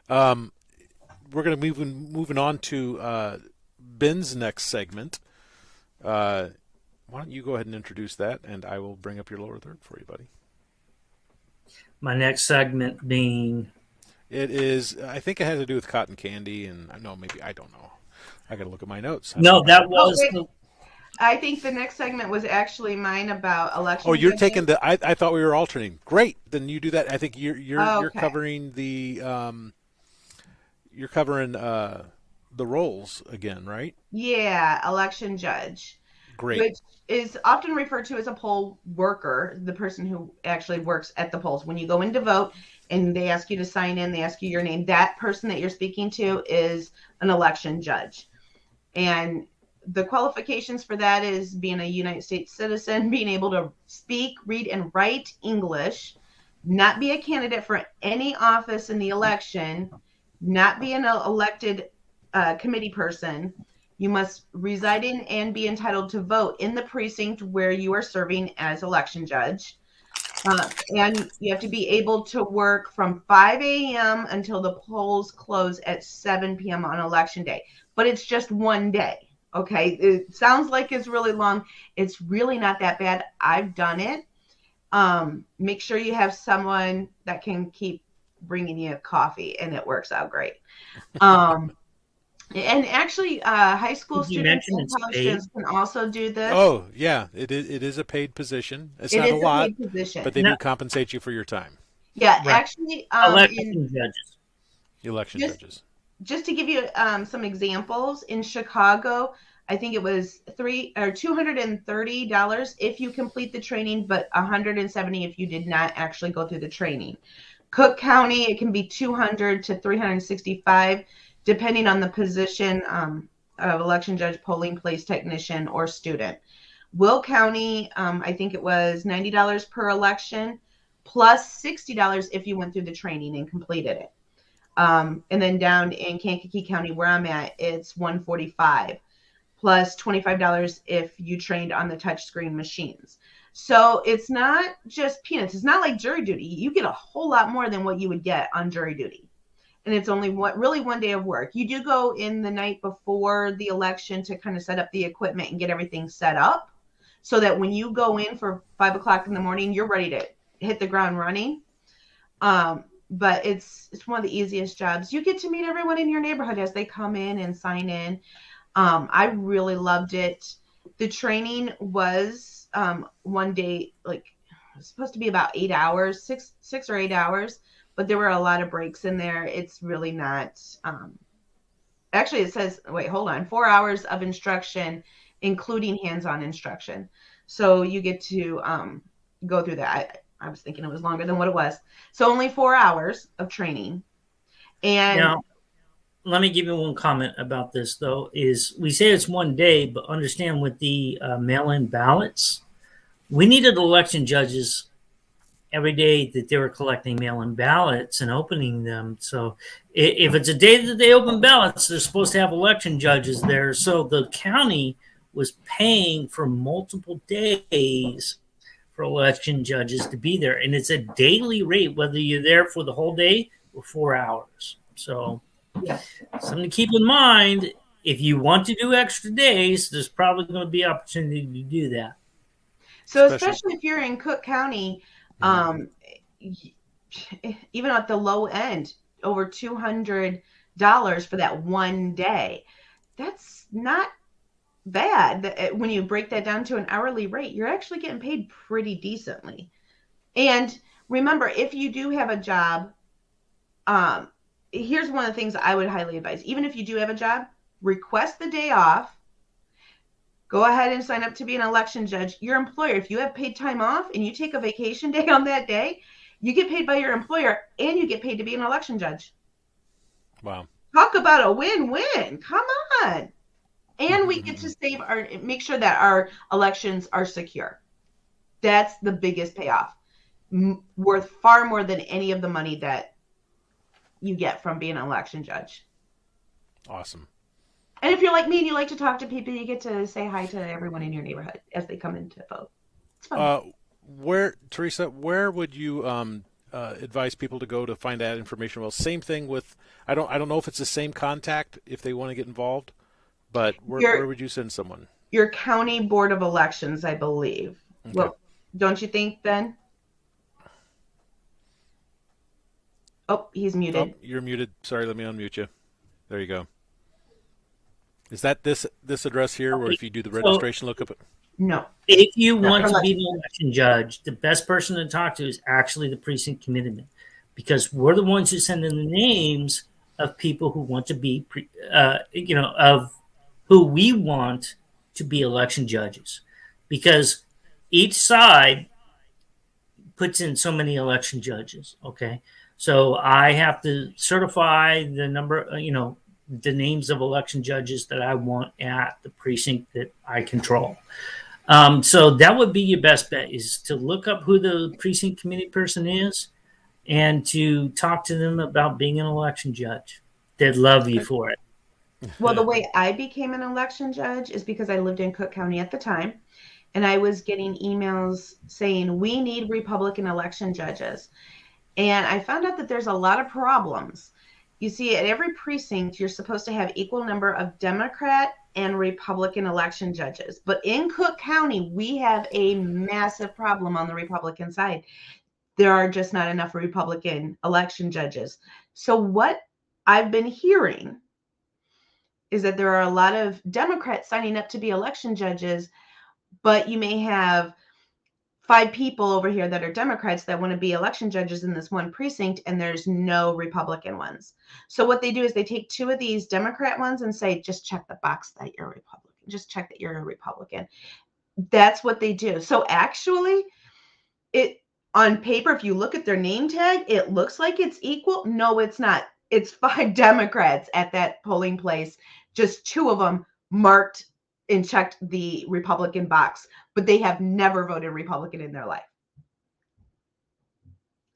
We're going to be moving on to Ben's next segment. Why don't you go ahead and introduce that, and I will bring up your lower third for you, buddy. My next segment being It is. I think it had to do with cotton candy, and no, maybe I don't know. I got to look at my notes. No, that Oh, was wait. the I think the next segment was actually mine about election. Oh, you're judges. taking the. I thought we were alternating. Great. Then you do that. I think you're Okay. covering the you're covering the roles again, right? Yeah, election judge, Great. which is often referred to as a poll worker, the person who actually works at the polls. When you go in to vote and they ask you to sign in, they ask you your name, that person that you're speaking to is an election judge. And the qualifications for that is being a United States citizen, being able to speak, read, and write English, not be a candidate for any office in the election, not be an elected committee person. You must reside in and be entitled to vote in the precinct where you are serving as election judge. And you have to be able to work from 5 a.m. until the polls close at 7 p.m. on election day. But it's just one day. Okay. It sounds like it's really long. It's really not that bad. I've done it. Make sure you have someone that can keep bringing you coffee, and it works out great. And actually, high school Did you students mention and it's college paid? students can also do this. Oh, yeah. It is a paid position. It's It not is a lot, paid position. but they No. do compensate you for your time. Yeah, Right. actually, election judges. Election Just- judges. just to give you some examples, in Chicago, I think it was $230 if you complete the training, but $170 if you did not actually go through the training. Cook County, it can be $200 to $365, depending on the position of election judge, polling place technician, or student. Will County, I think it was $90 per election, plus $60 if you went through the training and completed it. And then down in Kankakee County, where I'm at, it's $145, plus $25 if you trained on the touchscreen machines. So it's not just peanuts. It's not like jury duty. You get a whole lot more than what you would get on jury duty. And it's only really one day of work. You do go in the night before the election to kind of set up the equipment and get everything set up so that when you go in for 5 o'clock in the morning, you're ready to hit the ground running. But it's one of the easiest jobs. You get to meet everyone in your neighborhood as they come in and sign in. I really loved it. The training was one day, like it was supposed to be about 8 hours, six or 8 hours, but there were a lot of breaks in there. It's really not. Actually, it says, wait, hold on, 4 hours of instruction, including hands-on instruction. So you get to go through that. I was thinking it was longer than what it was. So only 4 hours of training. And Now, let me give you one comment about this, though, is we say it's one day, but understand with the mail-in ballots, we needed election judges every day that they were collecting mail-in ballots and opening them. So if it's a day that they open ballots, they're supposed to have election judges there. So the county was paying for multiple days for election judges to be there. And it's a daily rate, whether you're there for the whole day or 4 hours. So yeah. something to keep in mind, if you want to do extra days, there's probably going to be opportunity to do that. So especially if you're in Cook County, even at the low end, over $200 for that one day, that's not bad. When you break that down to an hourly rate, you're actually getting paid pretty decently. And remember, if you do have a job, here's one of the things I would highly advise. Even if you do have a job, request the day off. Go ahead and sign up to be an election judge. Your employer, if you have paid time off and you take a vacation day on that day, you get paid by your employer and you get paid to be an election judge. Wow. Talk about a win-win. Come on. And we get to make sure that our elections are secure. That's the biggest payoff. Worth far more than any of the money that you get from being an election judge. Awesome. And if you're like me and you like to talk to people, you get to say hi to everyone in your neighborhood as they come in to vote. It's fun. Teresa, where would you advise people to go to find that information? Well, same thing with, I don't know if it's the same contact if they want to get involved, but where would you send someone? Your county board of elections, I believe. Okay. Well, don't you think, Ben? Oh, he's muted. Oh, you're muted. Sorry, let me unmute you. There you go. Is that this address here, where if you do the registration, look up it? No. If you No, want to correct. be the election judge, the best person to talk to is actually the precinct committeeman, because we're the ones who send in the names of people who want to be, of who we want to be election judges, because each side puts in so many election judges. Okay, so I have to certify the number, the names of election judges that I want at the precinct that I control. So that would be your best bet, is to look up who the precinct committee person is and to talk to them about being an election judge. They'd love you for it. Well, the way I became an election judge is because I lived in Cook County at the time, and I was getting emails saying we need Republican election judges. And I found out that there's a lot of problems. You see, at every precinct, you're supposed to have equal number of Democrat and Republican election judges. But in Cook County, we have a massive problem on the Republican side. There are just not enough Republican election judges. So what I've been hearing is that there are a lot of Democrats signing up to be election judges, but you may have 5 people over here that are Democrats that want to be election judges in this one precinct, and there's no Republican ones. So what they do is they take 2 of these Democrat ones and say, just check the box that you're a Republican. Just check that you're a Republican. That's what they do. So actually, it on paper, if you look at their name tag, it looks like it's equal. No, it's not. It's 5 Democrats at that polling place. Just 2 of them marked and checked the Republican box, but they have never voted Republican in their life.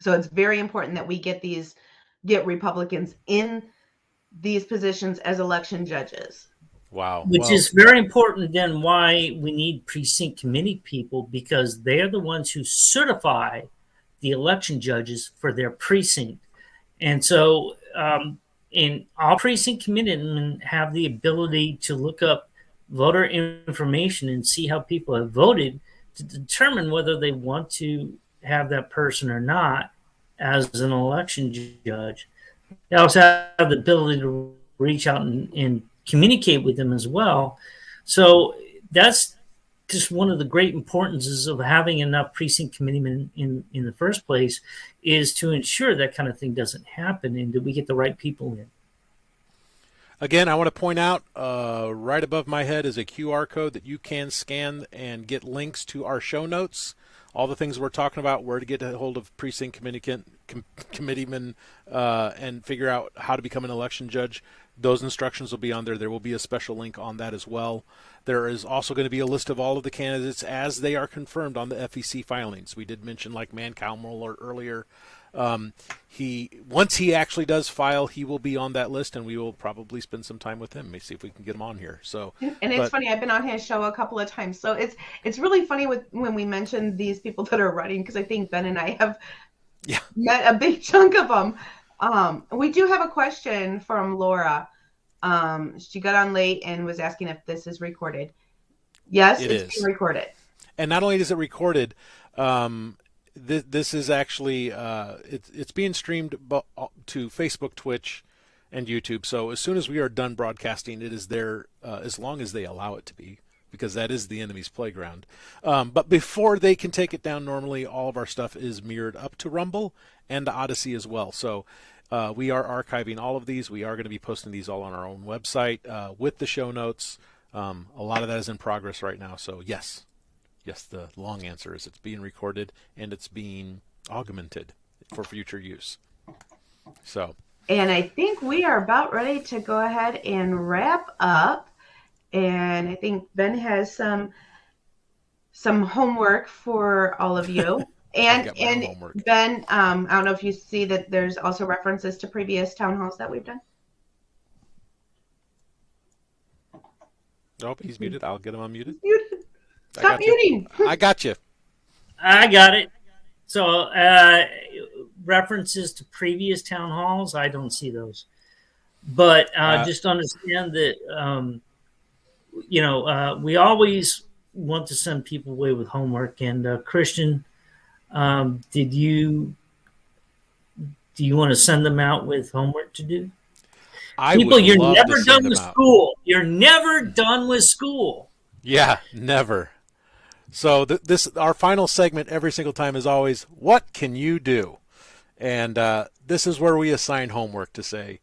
So it's very important that we get Republicans in these positions as election judges. Wow. Which is very important, then, why we need precinct committee people, because they are the ones who certify the election judges for their precinct. And so in all precinct committeemen have the ability to look up voter information and see how people have voted to determine whether they want to have that person or not as an election judge. They also have the ability to reach out and communicate with them as well. So that's just one of the great importances of having enough precinct committeemen in the first place, is to ensure that kind of thing doesn't happen and that we get the right people in. Again, I want to point out right above my head is a QR code that you can scan and get links to our show notes, all the things we're talking about, where to get a hold of precinct committeemen and figure out how to become an election judge. Those instructions will be on there. There will be a special link on that as well. There is also going to be a list of all of the candidates as they are confirmed on the FEC filings. We did mention, like Mancow earlier. Once he actually does file, he will be on that list, and we will probably spend some time with him. Let me see if we can get him on here. And it's funny, I've been on his show a couple of times, so it's really funny when we mention these people that are running, because I think Ben and I have met a big chunk of them. We do have a question from Laura. She got on late and was asking if this is recorded. Yes, it's being recorded. And not only is it recorded, this is actually it's being streamed to Facebook, Twitch, and YouTube. So as soon as we are done broadcasting, it is there as long as they allow it to be, because that is the enemy's playground. But before they can take it down, normally all of our stuff is mirrored up to Rumble and to Odyssey as well. So we are archiving all of these. We are going to be posting these all on our own website with the show notes. A lot of that is in progress right now. So yes, the long answer is it's being recorded and it's being augmented for future use. So. And I think we are about ready to go ahead and wrap up. And I think Ben has some homework for all of you. And Ben, I don't know if you see that there's also references to previous town halls that we've done. Nope, he's muted. I'll get him unmuted. Muted. Stop muting. I got you. I got it. So references to previous town halls, I don't see those. But just understand that, we always want to send people away with homework. And Christian, did you Do you want to send them out with homework to do? I People, would you're love to never send done them with out. school. You're never done with school. Yeah, never. So this our final segment every single time is always, what can you do? And this is where we assign homework to say,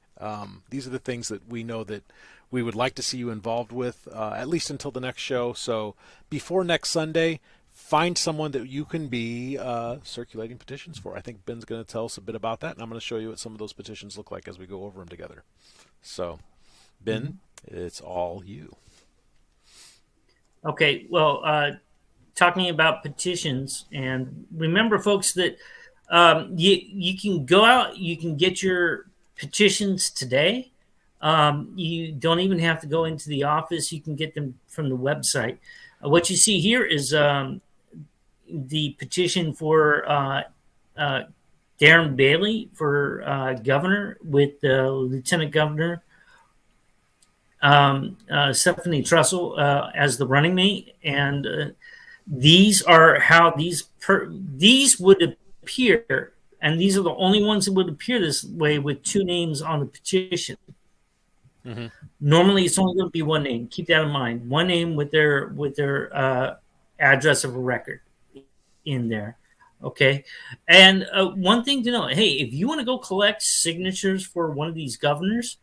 these are the things that we know that we would like to see you involved with, at least until the next show. So before next Sunday, find someone that you can be circulating petitions for. I think Ben's going to tell us a bit about that, and I'm going to show you what some of those petitions look like as we go over them together. So, Ben, it's all you. Okay, well, talking about petitions, and remember, folks, that you can go out, you can get your petitions today. You don't even have to go into the office. You can get them from the website. What you see here is the petition for Darren Bailey for governor with Lieutenant Governor Stephanie Trussell as the running mate, and these are how these would appear, and these are the only ones that would appear this way with two names on the petition. Mm-hmm. Normally, it's only going to be one name. Keep that in mind. One name with their address of a record in there. Okay, and one thing to know: hey, if you want to go collect signatures for one of these governors,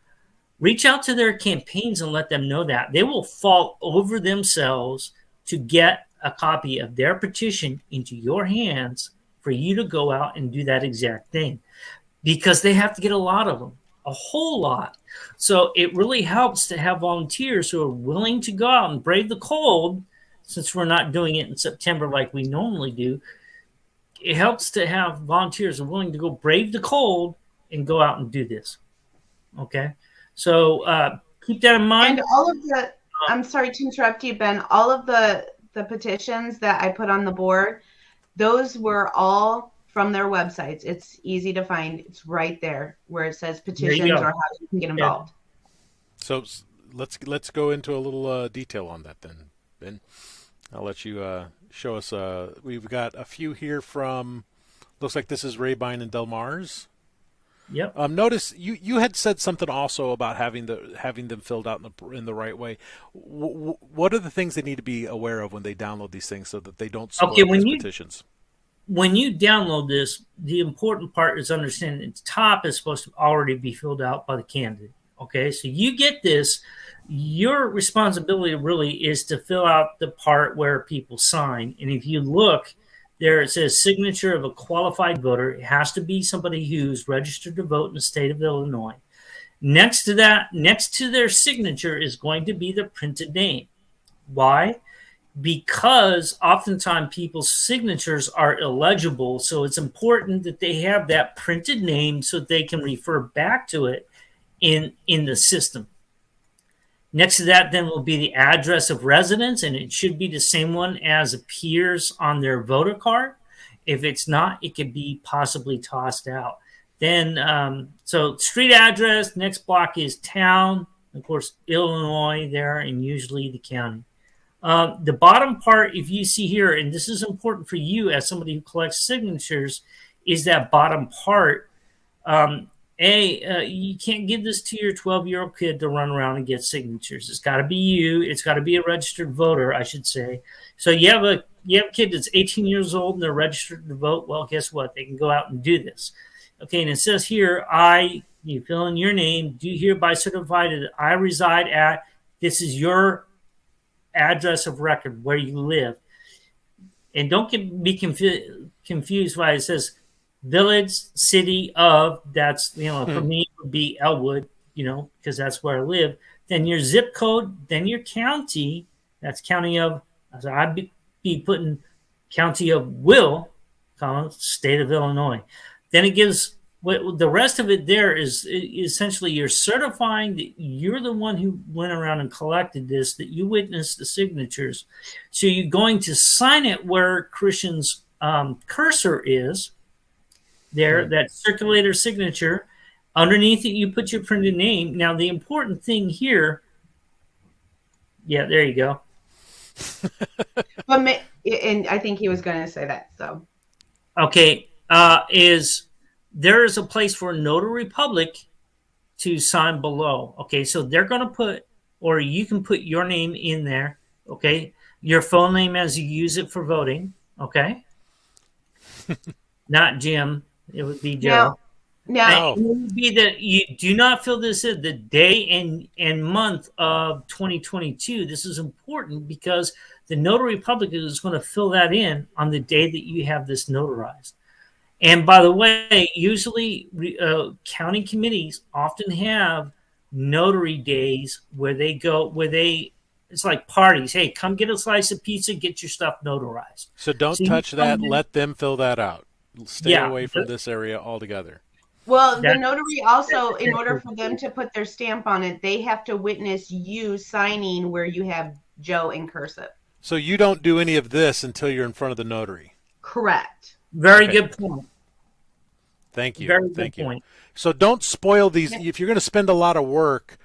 reach out to their campaigns and let them know that. They will fall over themselves to get a copy of their petition into your hands for you to go out and do that exact thing, because they have to get a lot of them, a whole lot. So it really helps to have volunteers who are willing to go out and brave the cold, since we're not doing it in September like we normally do. It helps to have volunteers who are willing to go brave the cold and go out and do this. Okay? So keep that in mind. And all of the, I'm sorry to interrupt you, Ben, all of the petitions that I put on the board, those were all from their websites. It's easy to find. It's right there where it says petitions or how you can get involved. So let's go into a little detail on that then, Ben. I'll let you show us. We've got a few here from, looks like this is Rabine and Del Mars. Yep. Notice you had said something also about having them filled out in the right way. What are the things they need to be aware of when they download these things so that they don't spoil these petitions? When you download this, the important part is understanding its top is supposed to already be filled out by the candidate. Okay, so you get this. Your responsibility really is to fill out the part where people sign. And if you look, there it says signature of a qualified voter. It has to be somebody who's registered to vote in the state of Illinois. Next to that, next to their signature is going to be the printed name. Why? Because oftentimes people's signatures are illegible. So it's important that they have that printed name so they can refer back to it in the system. Next to that then will be the address of residence, and it should be the same one as appears on their voter card. If it's not, it could be possibly tossed out. Then, so street address, next block is town, of course, Illinois there, and usually the county. The bottom part, if you see here, and this is important for you as somebody who collects signatures, is that bottom part. You can't give this to your 12-year-old kid to run around and get signatures. It's got to be you. It's got to be a registered voter, I should say. So you have a kid that's 18 years old and they're registered to vote. Well, guess what? They can go out and do this. Okay, and it says here, you fill in your name, do hereby certify that I reside at, this is your address of record where you live. And don't be confused why it says village, city of, that's, for me, it would be Elwood, because that's where I live. Then your zip code, then your county, that's county of, so I'd be putting county of Will, state of Illinois. Then it gives, the rest of it there is essentially you're certifying that you're the one who went around and collected this, that you witnessed the signatures. So you're going to sign it where Christian's cursor is. There, that circulator signature. Underneath it, you put your printed name. Now, the important thing here, there you go. And I think he was going to say that. So, okay, is there is a place for a notary public to sign below. Okay, so they're going to put, or you can put your name in there. Okay, your phone name as you use it for voting. Okay, not Jim. It would be Joe. Now, It would be that you do not fill this in the day and month of 2022. This is important because the notary public is going to fill that in on the day that you have this notarized. And by the way, usually county committees often have notary days where they go, it's like parties. Hey, come get a slice of pizza, get your stuff notarized. So don't touch that. Let them fill that out. Stay away from this area altogether. Well, the notary also, in order for them to put their stamp on it, they have to witness you signing where you have Joe in cursive. So you don't do any of this until you're in front of the notary. Correct. Very good point. Thank you. Very Thank you. point. So don't spoil these. If you're going to spend a lot of work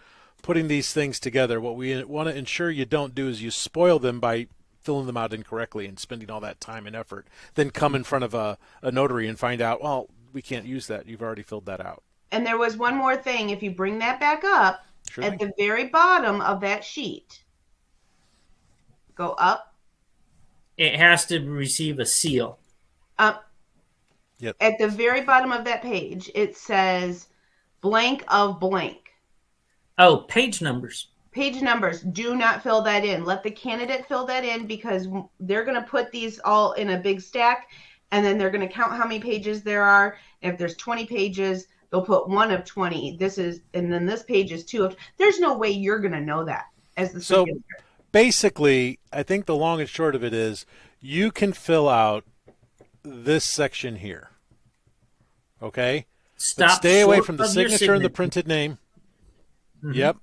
putting these things together, what we want to ensure you don't do is you spoil them by filling them out incorrectly and spending all that time and effort. Then come in front of a notary and find out, well, we can't use that. You've already filled that out. And there was one more thing. If you bring that back up, at the very bottom of that sheet, go up. It has to receive a seal. Up. Yep. At the very bottom of that page, it says blank of blank. Oh, page numbers. Page numbers. Do not fill that in. Let the candidate fill that in because they're going to put these all in a big stack, and then they're going to count how many pages there are. If there's 20 pages, they'll put 1 of 20. And then this page is 2 of. There's no way you're going to know that as the circulator. So basically, I think the long and short of it is you can fill out this section here. Okay? But stay away from the signature and the printed name. Mm-hmm.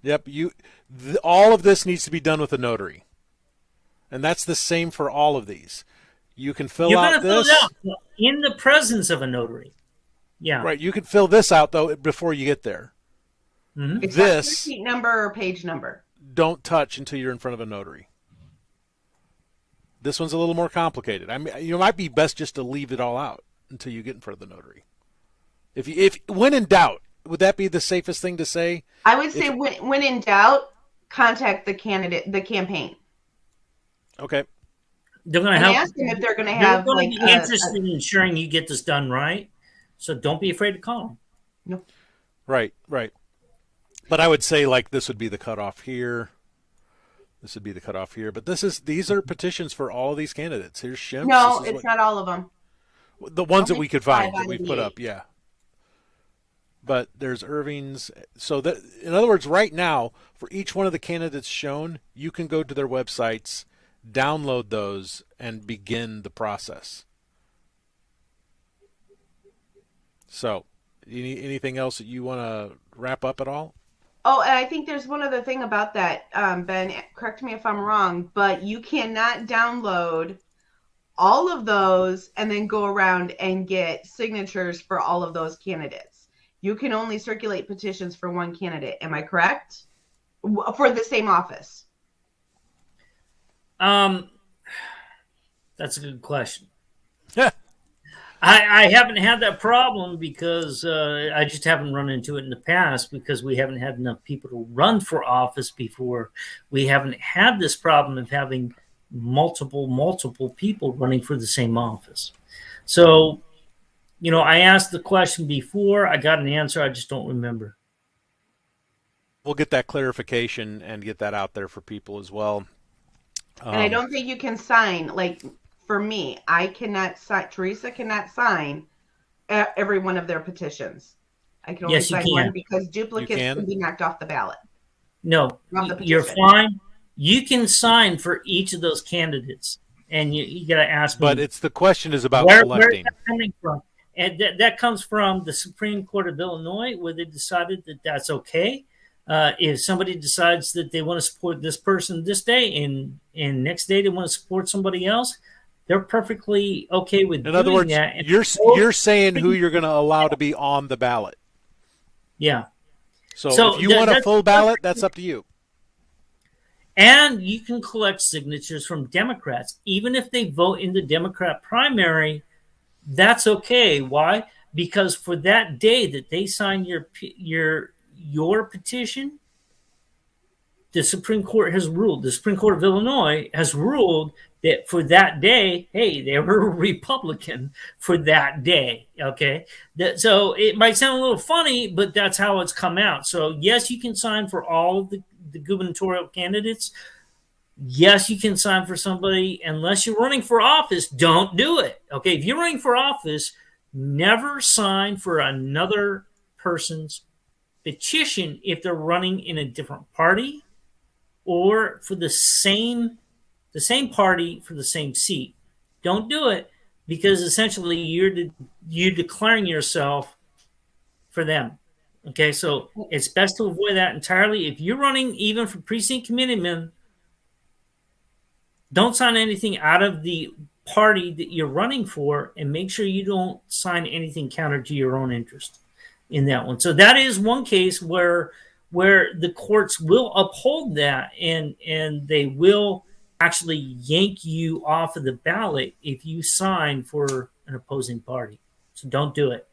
Yep. All of this needs to be done with a notary. And that's the same for all of these. You can fill out this. Fill it out in the presence of a notary. Yeah. Right. You can fill this out, though, before you get there. Mm-hmm. This sheet number or page number. Don't touch until you're in front of a notary. This one's a little more complicated. I mean, it might be best just to leave it all out until you get in front of the notary. If when in doubt, would that be the safest thing to say? I would say when in doubt, contact the candidate, the campaign. Okay. They're going to ask them if they're going to have be interested in ensuring you get this done right. So don't be afraid to call them. No. Right. But I would say this would be the cutoff here. This would be the cutoff here. But these are petitions for all of these candidates. Here's Shimps. No, it's not all of them. The ones that we could find that we put up, yeah. But there's Irving's. So that, in other words, right now, for each one of the candidates shown, you can go to their websites, download those, and begin the process. So, anything else that you want to wrap up at all? Oh, and I think there's one other thing about that, Ben. Correct me if I'm wrong, but you cannot download all of those and then go around and get signatures for all of those candidates. You can only circulate petitions for one candidate. Am I correct? For the same office. That's a good question. I haven't had that problem because I just haven't run into it in the past because we haven't had enough people to run for office before. We haven't had this problem of having multiple people running for the same office. So, I asked the question before. I got an answer. I just don't remember. We'll get that clarification and get that out there for people as well. And I don't think you can sign, for me, I cannot sign, Teresa cannot sign every one of their petitions. I can only sign one because duplicates can be knocked off the ballot. No, you're fine. You can sign for each of those candidates, and you got to ask me. But the question is about collecting. Where is that coming from? And that comes from the Supreme Court of Illinois, where they decided that that's okay. If somebody decides that they want to support this person this day, and next day they want to support somebody else, they're perfectly okay with doing that. In other words, you're saying who you're going to allow to be on the ballot. Yeah. So if you want a full ballot, that's up to you. And you can collect signatures from Democrats. Even if they vote in the Democrat primary, that's okay. Why? because for that day that they sign your petition, the Supreme Court has ruled, the Supreme Court of Illinois has ruled that for that day, hey, they were a Republican for that day. Okay. So it might sound a little funny, but that's how it's come out. So, yes, you can sign for all of the gubernatorial candidates. Yes, you can sign for somebody. Unless you're running for office, don't do it. Okay. If you're running for office, never sign for another person's petition if they're running in a different party or for the same party for the same seat. Don't do it, because essentially you're declaring yourself for them. Okay, so it's best to avoid that entirely. If you're running even for precinct committeeman, don't sign anything out of the party that you're running for, and make sure you don't sign anything counter to your own interest in that one. So that is one case where the courts will uphold that, and they will actually yank you off of the ballot if you sign for an opposing party. So don't do it.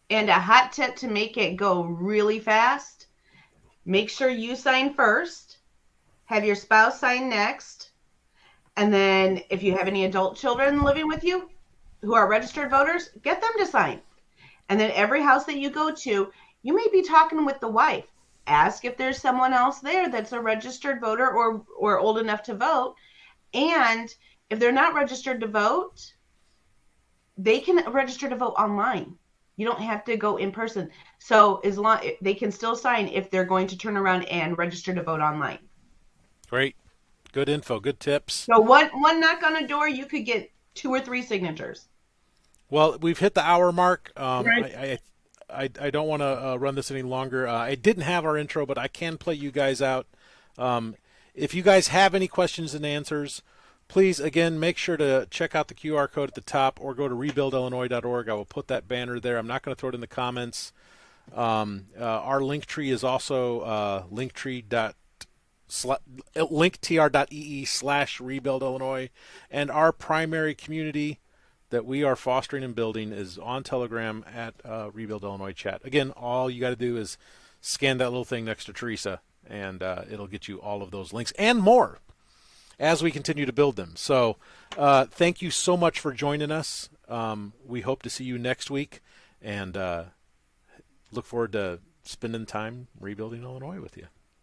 And a hot tip to make it go really fast: make sure you sign first, have your spouse sign next, and then if you have any adult children living with you who are registered voters, get them to sign. And then every house that you go to, you may be talking with the wife. Ask if there's someone else there that's a registered voter or old enough to vote. And if they're not registered to vote, they can register to vote online. You don't have to go in person. So as long they can still sign if they're going to turn around and register to vote online. Great. Good info. Good tips. So one knock on a door, you could get 2 or 3 signatures. Well, we've hit the hour mark. Right. I don't want to run this any longer. I didn't have our intro, but I can play you guys out. If you guys have any questions and answers, please, again, make sure to check out the QR code at the top or go to rebuildillinois.org. I will put that banner there. I'm not going to throw it in the comments. Our link tree is also linktr.ee/rebuildillinois. And our primary community that we are fostering and building is on Telegram at Rebuild Illinois Chat. Again, all you got to do is scan that little thing next to Teresa, and it'll get you all of those links and more as we continue to build them. So thank you so much for joining us. We hope to see you next week, and look forward to spending time rebuilding Illinois with you.